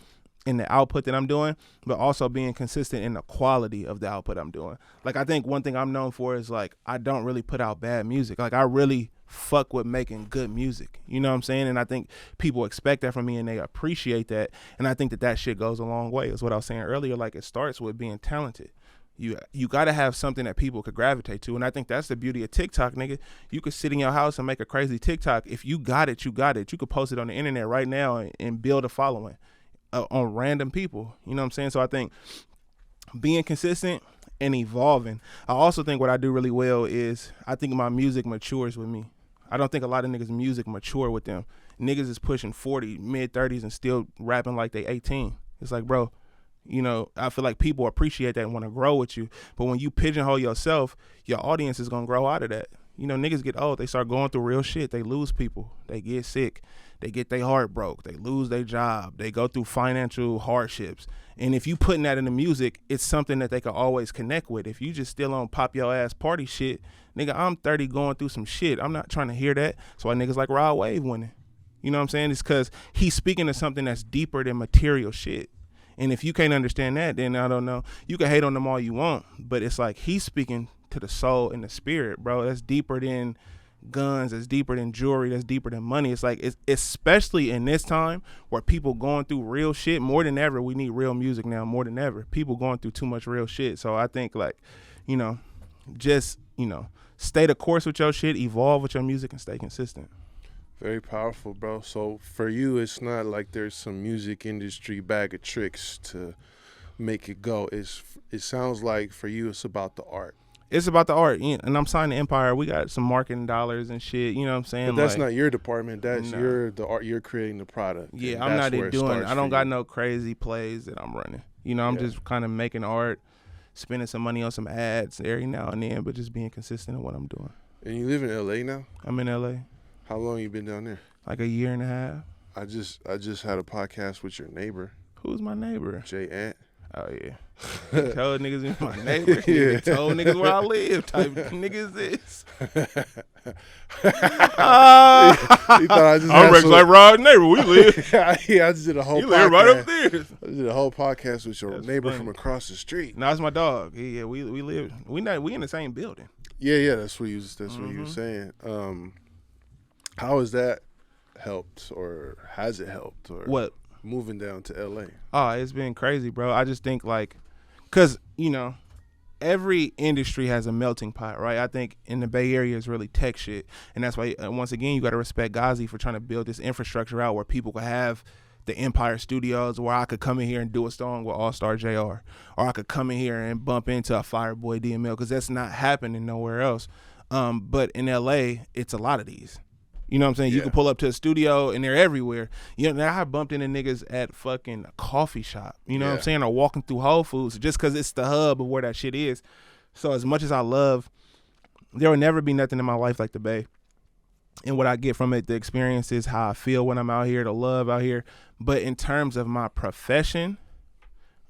in the output that I'm doing, but also being consistent in the quality of the output I'm doing. Like, I think one thing I'm known for is, like, I don't really put out bad music. Like, I really fuck with making good music. You know what I'm saying? And I think people expect that from me and they appreciate that. And I think that shit goes a long way. Is what I was saying earlier. Like, it starts with being talented. You got to have something that people could gravitate to. And I think that's the beauty of TikTok, nigga. You could sit in your house and make a crazy TikTok. If you got it, you got it. You could post it on the internet right now and build a following. On random people, you know what I'm saying? So I think being consistent and evolving. I also think what I do really well is I think my music matures with me. I don't think a lot of niggas' music mature with them. Niggas is pushing 40, mid-30s and still rapping like they 18. It's like, bro, I feel like people appreciate that and want to grow with you. But when you pigeonhole yourself, your audience is going to grow out of that. Niggas get old. They start going through real shit. They lose people. They get sick. They get their heart broke. They lose their job. They go through financial hardships. And if you putting that in the music, it's something that they can always connect with. If you just still on pop your ass party shit, nigga, I'm 30 going through some shit. I'm not trying to hear that. So why niggas like Rod Wave winning? You know what I'm saying? It's because he's speaking to something that's deeper than material shit. And if you can't understand that, then I don't know. You can hate on them all you want, but it's like he's speaking to the soul and the spirit, bro. That's deeper than guns, that's deeper than jewelry, that's deeper than money. It's like, it's especially in this time where people going through real shit more than ever. We need real music now more than ever. People going through too much real shit. So I think, like, just stay the course with your shit, evolve with your music, and stay consistent. Very powerful, bro. So for you, it's not like there's some music industry bag of tricks to make it go? It sounds like for you it's about the art. It's about the art, and I'm signed to Empire. We got some marketing dollars and shit. You know what I'm saying? But that's not your department. That's your the art. You're creating the product. Yeah, I'm not doing. I don't got no crazy plays that I'm running. You know, I'm just kind of making art, spending some money on some ads every now and then, but just being consistent in what I'm doing. And you live in LA now? I'm in LA. How long you been down there? Like a year and a half. I just had a podcast with your neighbor. Who's my neighbor? Jay Ant. Oh yeah. Told niggas he's my neighbor. Yeah. Told niggas where I live. Type niggas this. He thought I just I'm Rexx Life Raj neighbor. We live. Yeah, I just did a whole. You live right up there. I did a whole podcast with your neighbor funny. from across the street. No, it's my dog. Yeah, we live. We in the same building. Yeah. That's what you were saying. How has that helped, or has it helped, or what? Moving down to LA. Oh, it's been crazy, bro. I just think cause every industry has a melting pot, right? I think in the Bay Area is really tech shit, and that's why once again you got to respect Ghazi for trying to build this infrastructure out where people could have the Empire Studios, where I could come in here and do a song with All Star JR, or I could come in here and bump into a Fireboy DML, because that's not happening nowhere else. But in LA, it's a lot of these. You know what I'm saying? Yeah. You can pull up to a studio and they're everywhere. Now I bumped into niggas at fucking a coffee shop. You know what I'm saying? Or walking through Whole Foods just because it's the hub of where that shit is. So as much as I love, there will never be nothing in my life like the Bay. And what I get from it, the experience is how I feel when I'm out here, the love out here. But in terms of my profession,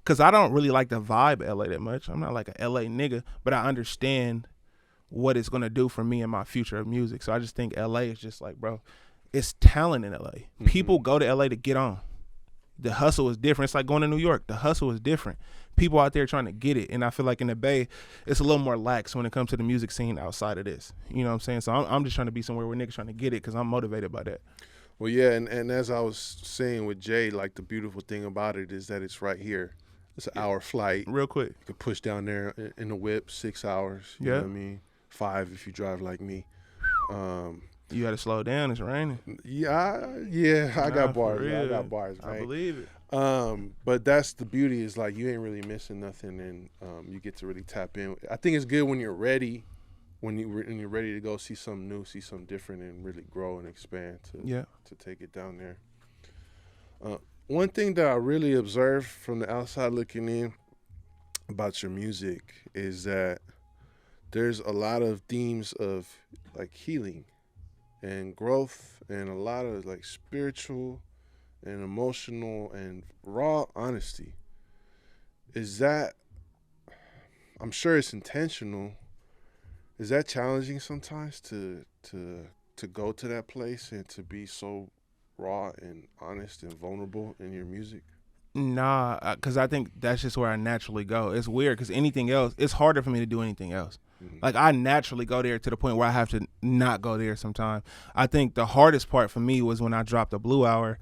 because I don't really like the vibe of LA that much. I'm not like a LA nigga, but I understand what it's going to do for me and my future of music. So I just think LA is just like, bro, it's talent in LA. Mm-hmm. People go to LA to get on. The hustle is different. It's like going to New York. The hustle is different. People out there trying to get it. And I feel like in the Bay, it's a little more lax when it comes to the music scene outside of this. You know what I'm saying? So I'm just trying to be somewhere where niggas trying to get it because I'm motivated by that. Well, yeah, and as I was saying with Jay, like the beautiful thing about it is that it's right here. It's an hour flight. Real quick. You can push down there in the whip, 6 hours. You know what I mean? 5 if you drive like me. You got to slow down. It's raining. I got bars. I got bars. Right? I believe it. But that's the beauty, is like you ain't really missing nothing, and you get to really tap in. I think it's good when you're ready, when you're ready to go see something new, see something different, and really grow and expand to take it down there. One thing that I really observed from the outside looking in about your music is that there's a lot of themes of like healing and growth, and a lot of like spiritual and emotional and raw honesty. Is that, I'm sure it's intentional. Is that challenging sometimes to go to that place and to be so raw and honest and vulnerable in your music? Nah, because I think that's just where I naturally go. It's weird because anything else, it's harder for me to do anything else. Mm-hmm. Like I naturally go there to the point where I have to not go there sometimes. I think the hardest part for me was when I dropped the Blue Hour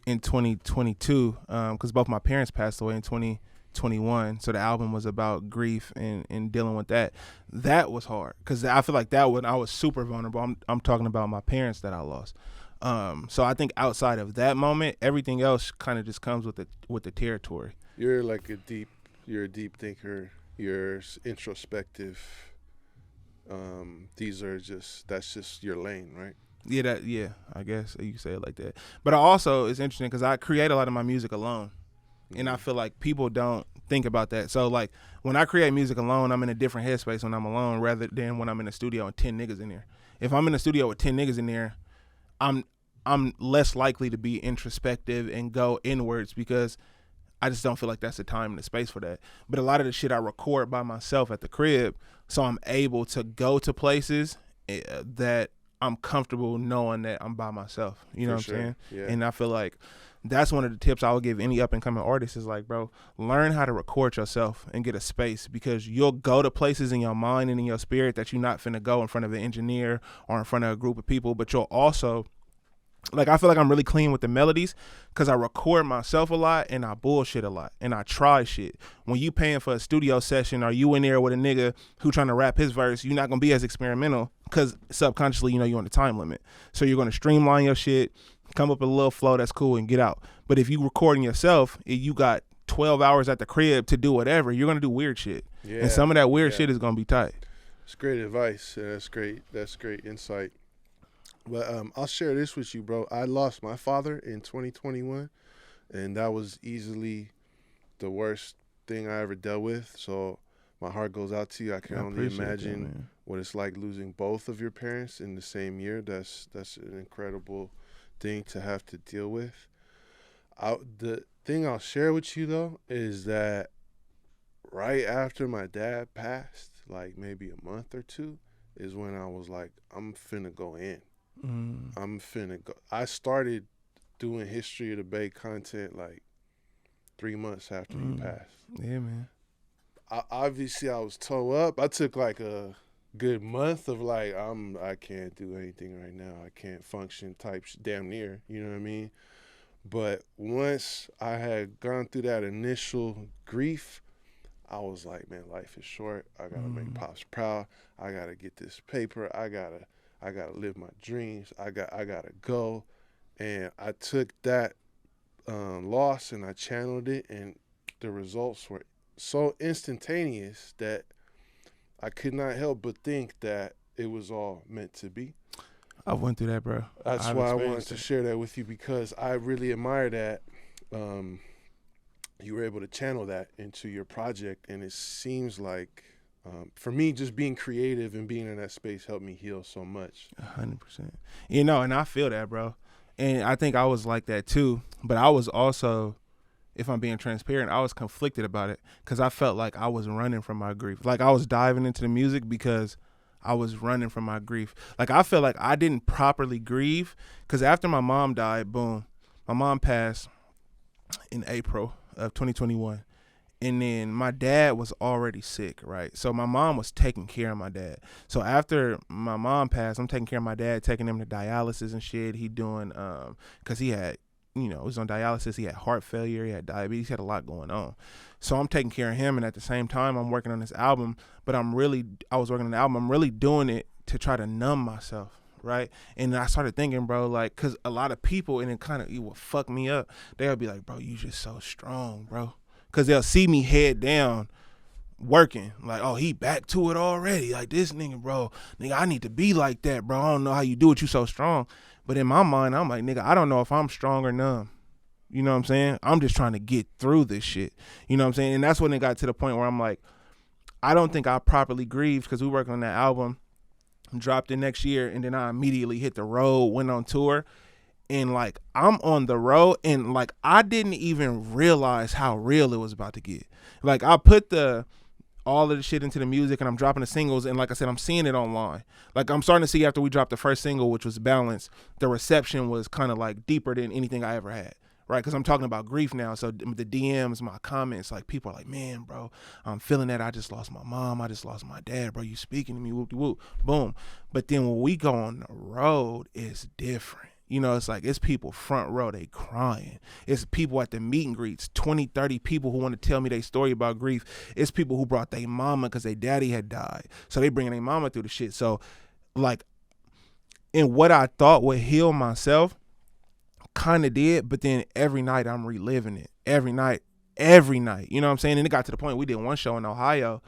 in 2022, because both my parents passed away in 2021. So the album was about grief and dealing with that. That was hard because I feel like that one I was super vulnerable. I'm talking about my parents that I lost. So I think outside of that moment, everything else kind of just comes with the territory. You're like you're a deep thinker. You're introspective. That's just your lane, right? Yeah, I guess you say it like that. But it's interesting because I create a lot of my music alone. Mm-hmm. And I feel like people don't think about that. So like when I create music alone, I'm in a different headspace when I'm alone rather than when I'm in a studio and 10 niggas in there. If I'm in a studio with 10 niggas in there, I'm less likely to be introspective and go inwards because I just don't feel like that's the time and the space for that. But a lot of the shit I record by myself at the crib, so I'm able to go to places that I'm comfortable knowing that I'm by myself. You know what I'm saying? Yeah. And I feel like that's one of the tips I would give any up and coming artist is like, bro, learn how to record yourself and get a space, because you'll go to places in your mind and in your spirit that you're not finna go in front of an engineer or in front of a group of people. But you'll also, like, I feel like I'm really clean with the melodies because I record myself a lot and I bullshit a lot and I try shit. When you paying for a studio session or you in there with a nigga who trying to rap his verse, you're not going to be as experimental because subconsciously, you know, you're on the time limit. So you're going to streamline your shit, come up with a little flow that's cool and get out. But if you recording yourself, you got 12 hours at the crib to do whatever, you're gonna do weird shit. Yeah. And some of that weird shit is gonna be tight. It's great advice. Yeah, that's great. That's great insight. But I'll share this with you, bro. I lost my father in 2021, and that was easily the worst thing I ever dealt with. So my heart goes out to you. I can only imagine what it's like losing both of your parents in the same year. That's an incredible thing to have to deal with. The thing I'll share with you, though, is that right after my dad passed, like maybe a month or two, is when I was like, I'm finna go in. I'm finna go. I started doing History of the Bay content like 3 months after he passed. Yeah, man. Obviously, I was toe up. I took like a good month of like, I can't do anything right now. I can't function type damn near, you know what I mean? But once I had gone through that initial grief, I was like, man, life is short. I gotta make Pops proud. I gotta get this paper. I gotta live my dreams. I gotta go. And I took that loss and I channeled it, and the results were so instantaneous that I could not help but think that it was all meant to be. I went through that, bro. That's why I wanted to share that with you, because I really admire that you were able to channel that into your project. And it seems like, for me, just being creative and being in that space helped me heal so much. 100%. You know, and I feel that, bro. And I think I was like that too. But I was also, if I'm being transparent, I was conflicted about it because I felt like I was running from my grief. Like I was diving into the music because I was running from my grief. Like I felt like I didn't properly grieve because after my mom died, boom, my mom passed in April of 2021. And then my dad was already sick, right? So my mom was taking care of my dad. So after my mom passed, I'm taking care of my dad, taking him to dialysis and shit. He doing, because he had, he was on dialysis. He had heart failure. He had diabetes. He had a lot going on. So I'm taking care of him. And at the same time, I'm working on this album. But I was working on the album. I'm really doing it to try to numb myself, right? And I started thinking, bro, like, because a lot of people, and it will fuck me up. They'll be like, bro, you just so strong, bro. Because they'll see me head down working. Like, oh, he back to it already. Like, this nigga, bro. Nigga, I need to be like that, bro. I don't know how you do it. You so strong. But in my mind, I'm like, nigga, I don't know if I'm strong or numb. You know what I'm saying? I'm just trying to get through this shit. You know what I'm saying? And that's when it got to the point where I'm like, I don't think I properly grieved because we worked on that album, dropped it next year, and then I immediately hit the road, went on tour. And like I'm on the road and like I didn't even realize how real it was about to get. Like I put all of the shit into the music and I'm dropping the singles, and like I said, I'm seeing it online. Like I'm starting to see after we dropped the first single, which was Balance, the reception was kind of like deeper than anything I ever had. Right, because I'm talking about grief now. So the DMs, my comments, like people are like, man, bro, I'm feeling that. I just lost my mom. I just lost my dad, bro. You speaking to me, whoop, whoop, boom. But then when we go on the road, it's different. You know, it's like, it's people front row, they crying. It's people at the meet and greets, 20, 30 people who want to tell me their story about grief. It's people who brought their mama because their daddy had died. So they bringing their mama through the shit. So like, in what I thought would heal myself, kind of did, but then every night I'm reliving it. Every night. You know what I'm saying? And it got to the point we did one show in Ohio.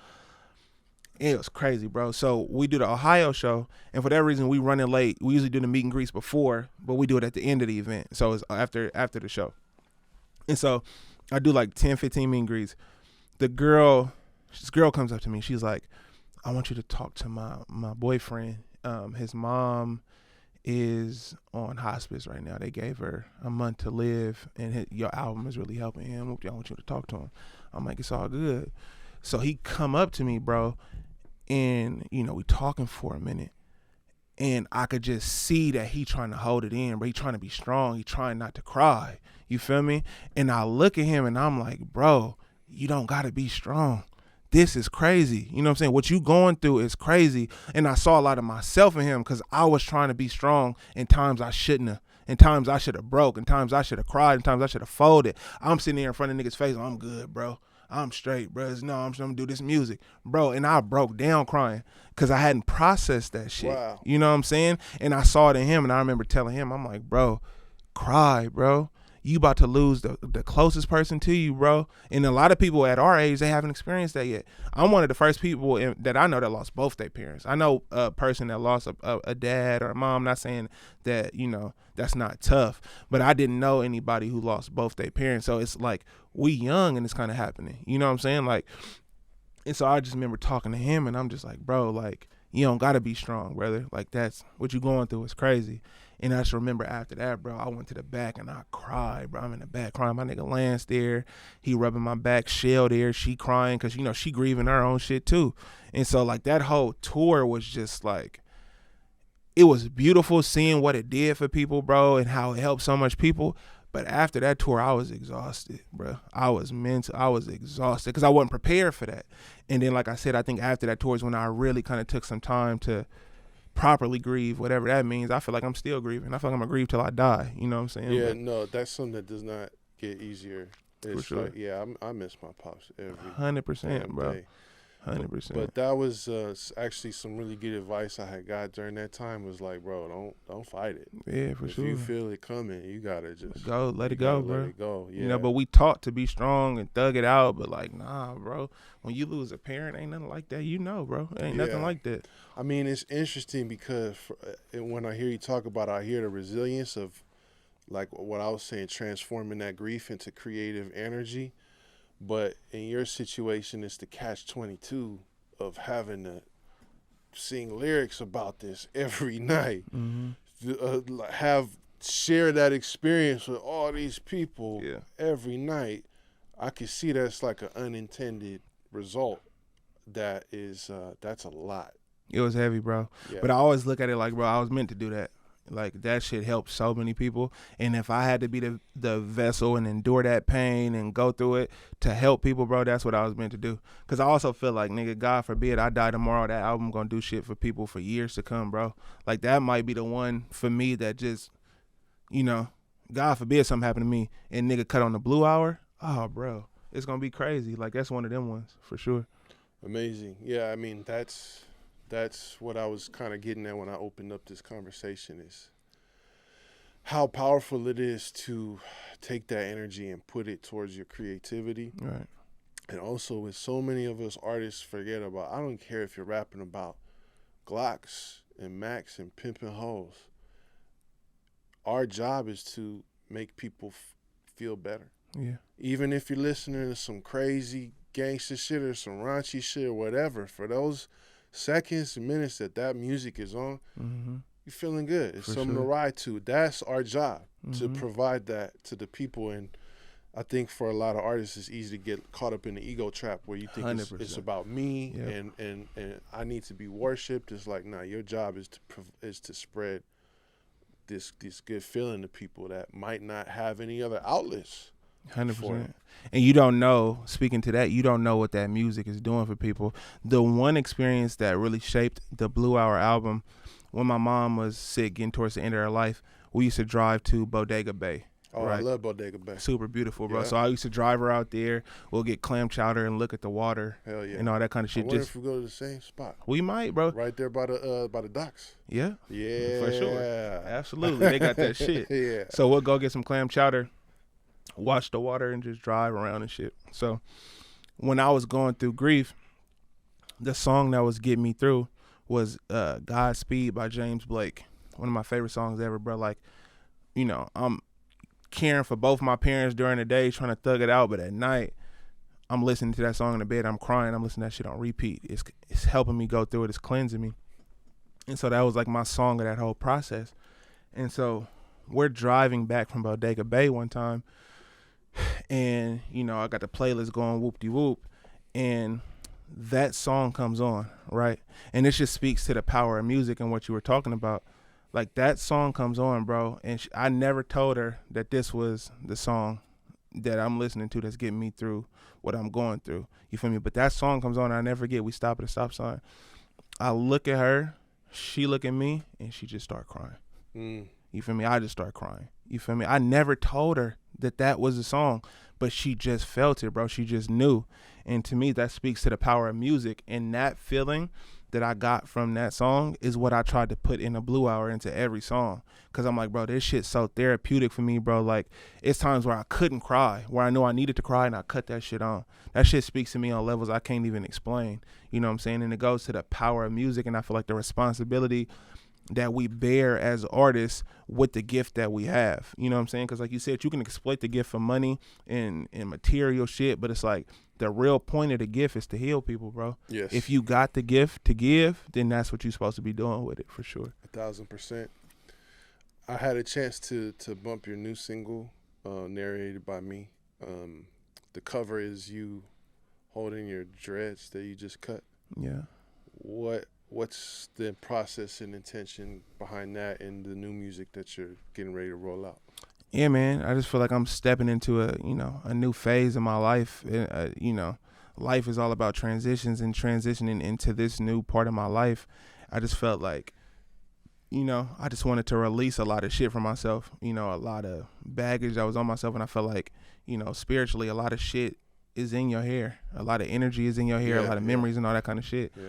It was crazy, bro. So we do the Ohio show, and for that reason, we running late. We usually do the meet and greets before, but we do it at the end of the event. So it's after the show. And so I do like 10, 15 meet and greets. This girl comes up to me. She's like, I want you to talk to my boyfriend. His mom is on hospice right now. They gave her a month to live, and your album is really helping him. I want you to talk to him. I'm like, it's all good. So he come up to me, bro, and we talking for a minute, and I could just see that he trying to hold it in, but he trying to be strong. He trying not to cry. You feel me? And I look at him and I'm like, bro, you don't gotta be strong. This is crazy. You know what I'm saying? What you going through is crazy. And I saw a lot of myself in him because I was trying to be strong in times I shouldn't have. In times I should have broke. In times I should have cried. In times I should have folded. I'm sitting there in front of niggas' face. I'm good, bro. I'm straight, bro. No, I'm gonna do this music, bro. And I broke down crying because I hadn't processed that shit. Wow. You know what I'm saying? And I saw it in him, and I remember telling him, I'm like, bro, cry, bro. you about to lose the closest person to you, bro. And a lot of people at our age, they haven't experienced that yet. I'm one of the first people that I know that lost both their parents. I know a person that lost a dad or a mom. Not saying that, that's not tough, but I didn't know anybody who lost both their parents. So it's like we young and it's kind of happening. You know what I'm saying? Like, and so I just remember talking to him and I'm just like, bro, like, you don't got to be strong, brother. Like, that's what you going through is crazy. And I just remember after that, bro, I went to the back and I cried, bro. I'm in the back crying. My nigga Lance there. He rubbing my back. Shell there. She crying because, she grieving her own shit too. And so, like, that whole tour was just like, it was beautiful seeing what it did for people, bro, and how it helped so much people. But after that tour, I was exhausted, bro. I was exhausted because I wasn't prepared for that. And then, like I said, I think after that tour is when I really kind of took some time to properly grieve, whatever that means. I feel like I'm still grieving. I feel like I'm gonna grieve till I die. You know what I'm saying? Yeah, no, that's something that does not get easier. It's for sure. Like, yeah, I miss my pops every 100%, bro. day. 100%. But that was actually some really good advice I had got during that time. Was like, bro, don't fight it. Yeah, for sure. If you feel it coming, you gotta just let it go, bro. Let it go. Yeah. But we taught to be strong and thug it out. But like, nah, bro. When you lose a parent, ain't nothing like that. Bro. Ain't nothing like that. I mean, it's interesting because when I hear you talk about it, I hear the resilience of, like what I was saying, transforming that grief into creative energy. But in your situation, it's the catch-22 of having to sing lyrics about this every night. Share that experience with all these people every night. I can see that's like an unintended result. That's a lot. It was heavy, bro. Yeah. But I always look at it like, bro, I was meant to do that. Like, that shit helped so many people. And if I had to be the vessel and endure that pain and go through it to help people, bro, that's what I was meant to do. Because I also feel like, nigga, God forbid I die tomorrow, that album gonna do shit for people for years to come, bro. Like, that might be the one for me that just, God forbid something happened to me and nigga cut on the Blue Hour. Oh, bro, it's gonna be crazy. Like, that's one of them ones for sure. Amazing. Yeah, I mean, that's what I was kind of getting at when I opened up this conversation, is how powerful it is to take that energy and put it towards your creativity. Right. And also, with so many of us artists forget about, I don't care if you're rapping about Glocks and Macs and pimping hoes. Our job is to make people feel better. Yeah. Even if you're listening to some crazy gangster shit or some raunchy shit or whatever, for those seconds and minutes that music is on, you're feeling good. It's something to ride to. That's our job, to provide that to the people. And I think for a lot of artists, it's easy to get caught up in the ego trap where you think it's about me and I need to be worshipped. It's like, nah, your job is to spread this good feeling to people that might not have any other outlets. 100%. And you don't know, speaking to that, you don't know what that music is doing for people. The one experience that really shaped the Blue Hour album, when my mom was sick, getting towards the end of her life, we used to drive to Bodega Bay. Oh, right? I love Bodega Bay. Super beautiful, bro. Yeah. So I used to drive her out there. We'll get clam chowder and look at the water. Hell yeah. And all that kind of shit. I wonder if we go to the same spot. We might, bro. Right there by the docks. Yeah. Yeah. For sure. Absolutely. They got that shit. Yeah. So we'll go get some clam chowder, watch the water, and just drive around and shit. So when I was going through grief, the song that was getting me through was Godspeed by James Blake. One of my favorite songs ever, bro. Like, I'm caring for both my parents during the day, trying to thug it out, but at night, I'm listening to that song in the bed. I'm crying. I'm listening to that shit on repeat. It's helping me go through it. It's cleansing me. And so that was like my song of that whole process. And so we're driving back from Bodega Bay one time, and I got the playlist going whoop-de-whoop, and that song comes on, right? And this just speaks to the power of music and what you were talking about. Like, that song comes on, bro, and I never told her that this was the song that I'm listening to that's getting me through what I'm going through. You feel me? But that song comes on, and I never forget. We stop at a stop sign. I look at her, she look at me, and she just start crying. You feel me? I just start crying. You feel me? I never told her that was the song, but she just felt it, bro. She just knew. And to me, that speaks to the power of music, and that feeling that I got from that song is what I tried to put in a Blue Hour into every song. Cause I'm like, bro, this shit's so therapeutic for me, bro. Like, it's times where I couldn't cry, where I know I needed to cry, and I cut that shit on. That shit speaks to me on levels I can't even explain. You know what I'm saying? And it goes to the power of music, and I feel like the responsibility that we bear as artists with the gift that we have. You know what I'm saying? Because like you said, you can exploit the gift for money and material shit, but it's like the real point of the gift is to heal people, bro. Yes. If you got the gift to give, then that's what you're supposed to be doing with it, for sure. 1,000%. I had a chance to bump your new single, narrated by me. The cover is you holding your dreads that you just cut. Yeah. What's the process and intention behind that and the new music that you're getting ready to roll out? Yeah, man. I just feel like I'm stepping into a new phase in my life. Life is all about transitions, and transitioning into this new part of my life, I just felt like, I just wanted to release a lot of shit from myself, a lot of baggage that was on myself. And I felt like, spiritually, a lot of shit is in your hair. A lot of energy is in your hair, a lot of memories and all that kind of shit. Yeah.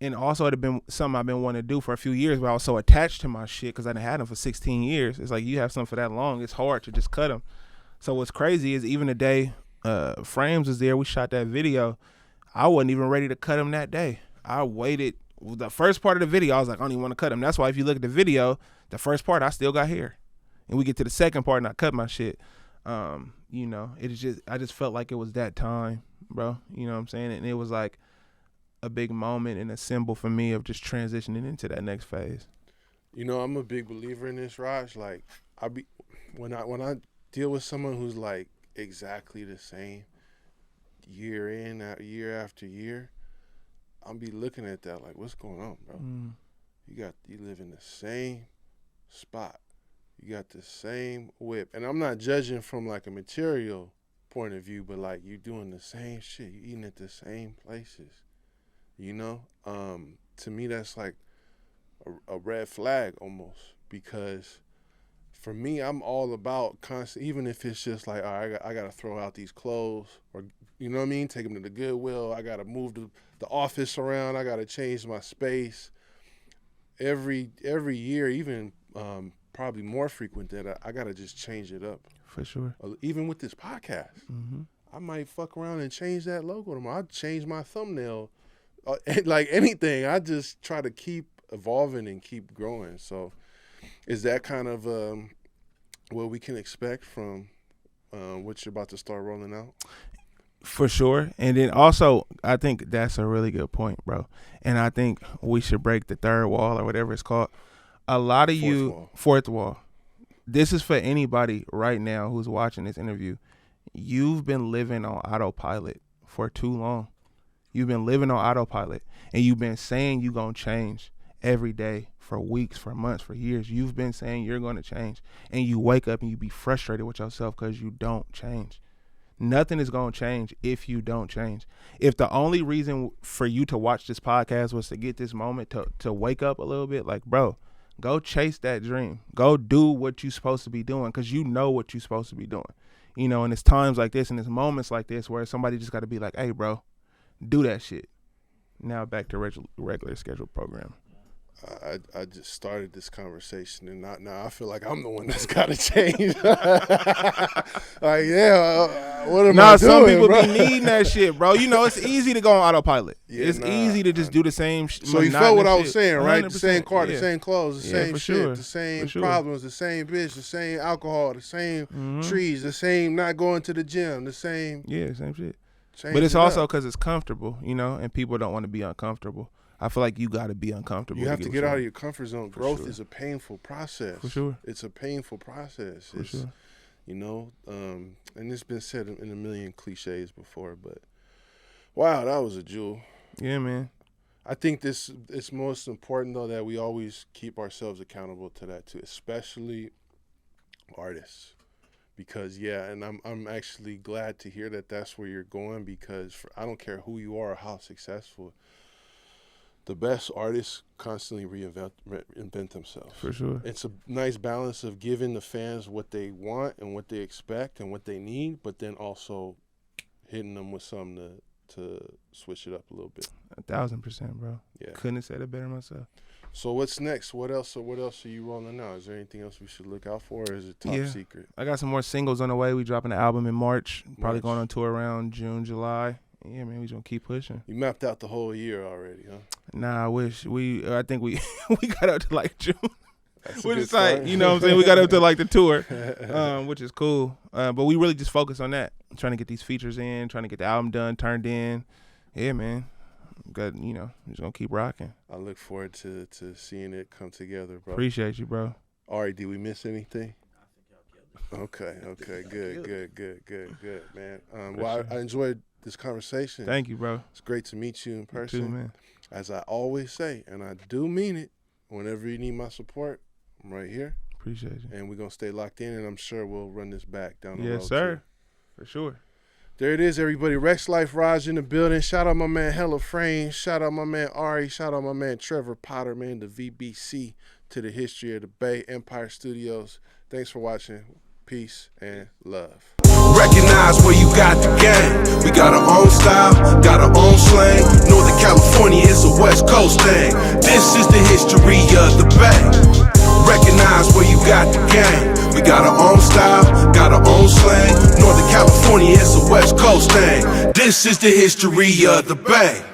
And also, it had been something I've been wanting to do for a few years, but I was so attached to my shit because I done had them for 16 years. It's like, you have something for that long, it's hard to just cut them. So what's crazy is even the day Frames was there, we shot that video, I wasn't even ready to cut them that day. I waited. The first part of the video, I was like, I don't even want to cut them. That's why if you look at the video, the first part, I still got hair. And we get to the second part and I cut my shit. I just felt like it was that time, bro. You know what I'm saying? And it was like a big moment and a symbol for me of just transitioning into that next phase. I'm a big believer in this, Raj. Like, when I deal with someone who's like exactly the same year year after year, I'll be looking at that like, what's going on, bro? You live in the same spot. You got the same whip. And I'm not judging from like a material point of view, but like, you doing the same shit. You eating at the same places. To me, that's like a red flag almost, because for me, I'm all about constant, even if it's just like, all right, I got to throw out these clothes, or, you know what I mean? Take them to the Goodwill. I got to move the office around. I got to change my space. Every year, even probably more frequent, that I got to just change it up. For sure. Even with this podcast, I might fuck around and change that logo tomorrow. I'd change my thumbnail. Like anything, I just try to keep evolving and keep growing. So is that kind of what we can expect from what you're about to start rolling out? For sure. And then also, I think that's a really good point, bro. And I think we should break the third wall, or whatever it's called. A lot of fourth wall. This is for anybody right now who's watching this interview. You've been living on autopilot for too long. You've been living on autopilot, and you've been saying you're going to change every day for weeks, for months, for years. You've been saying you're going to change, and you wake up and you be frustrated with yourself because you don't change. Nothing is going to change if you don't change. If the only reason for you to watch this podcast was to get this moment to wake up a little bit, like, bro, go chase that dream. Go do what you're supposed to be doing, because you know what you're supposed to be doing. And it's times like this and it's moments like this where somebody just got to be like, hey, bro, do that shit. Now back to regular scheduled program. I just started this conversation, and now I feel like I'm the one that's got to change. Like, what am I doing, some people bro? be needing that shit, bro. It's easy to go on autopilot. It's easy to just do the same shit. So you felt what I was saying, right? The same car, the same clothes, the same shit, sure. the same problems, the same bitch, the same alcohol, the same trees, the same not going to the gym, the same. Yeah, same shit. But it's also because it's comfortable, and people don't want to be uncomfortable. I feel like you got to be uncomfortable. You have to get out of your comfort zone. Growth is a painful process. For sure. It's a painful process. For sure. And it's been said in a million cliches before, but wow, that was a jewel. Yeah, man. I think it's most important, though, that we always keep ourselves accountable to that, too, especially artists. Because, and I'm actually glad to hear that that's where you're going, because I don't care who you are or how successful, the best artists constantly reinvent themselves. For sure. It's a nice balance of giving the fans what they want and what they expect and what they need, but then also hitting them with something to switch it up a little bit. 1,000%, bro. Yeah. Couldn't have said it better myself. So what's next? What else are you rolling now? Is there anything else we should look out for, or is it top secret? I got some more singles on the way. We dropping an album in March. Probably March. going on tour around June, July. Yeah, man, we just gonna keep pushing. You mapped out the whole year already, huh? Nah, I wish I think we got up to like June. That's a Which good is like, start. you know what I'm saying? We got up to like the tour, which is cool. But we really just focus on that. Trying to get these features in, trying to get the album done, turned in. Yeah, man. Got, just gonna keep rocking. I look forward to seeing it come together, bro. Appreciate you, bro. Ari, did we miss anything? Okay, good, man. Well, I enjoyed this conversation. Thank you, bro. It's great to meet you in person. You too, man. As I always say, and I do mean it, whenever you need my support, I'm right here. Appreciate you. And we're going to stay locked in, and I'm sure we'll run this back down the road. Yes, sir. Too. For sure. There it is, everybody. Rexx Life Raj in the building. Shout out my man Hella Frame. Shout out my man Ari. Shout out my man Trevor Potter, man, the VBC to the History of the Bay, Empire Studios. Thanks for watching. Peace and love. Recognize where you got the game. We got our own style, got our own slang. Northern California is a West Coast thing. This is the history of the Bay. Recognize where you got the game. We got our own style, got our own slang. Northern California is a West Coast thing. This is the history of the Bay.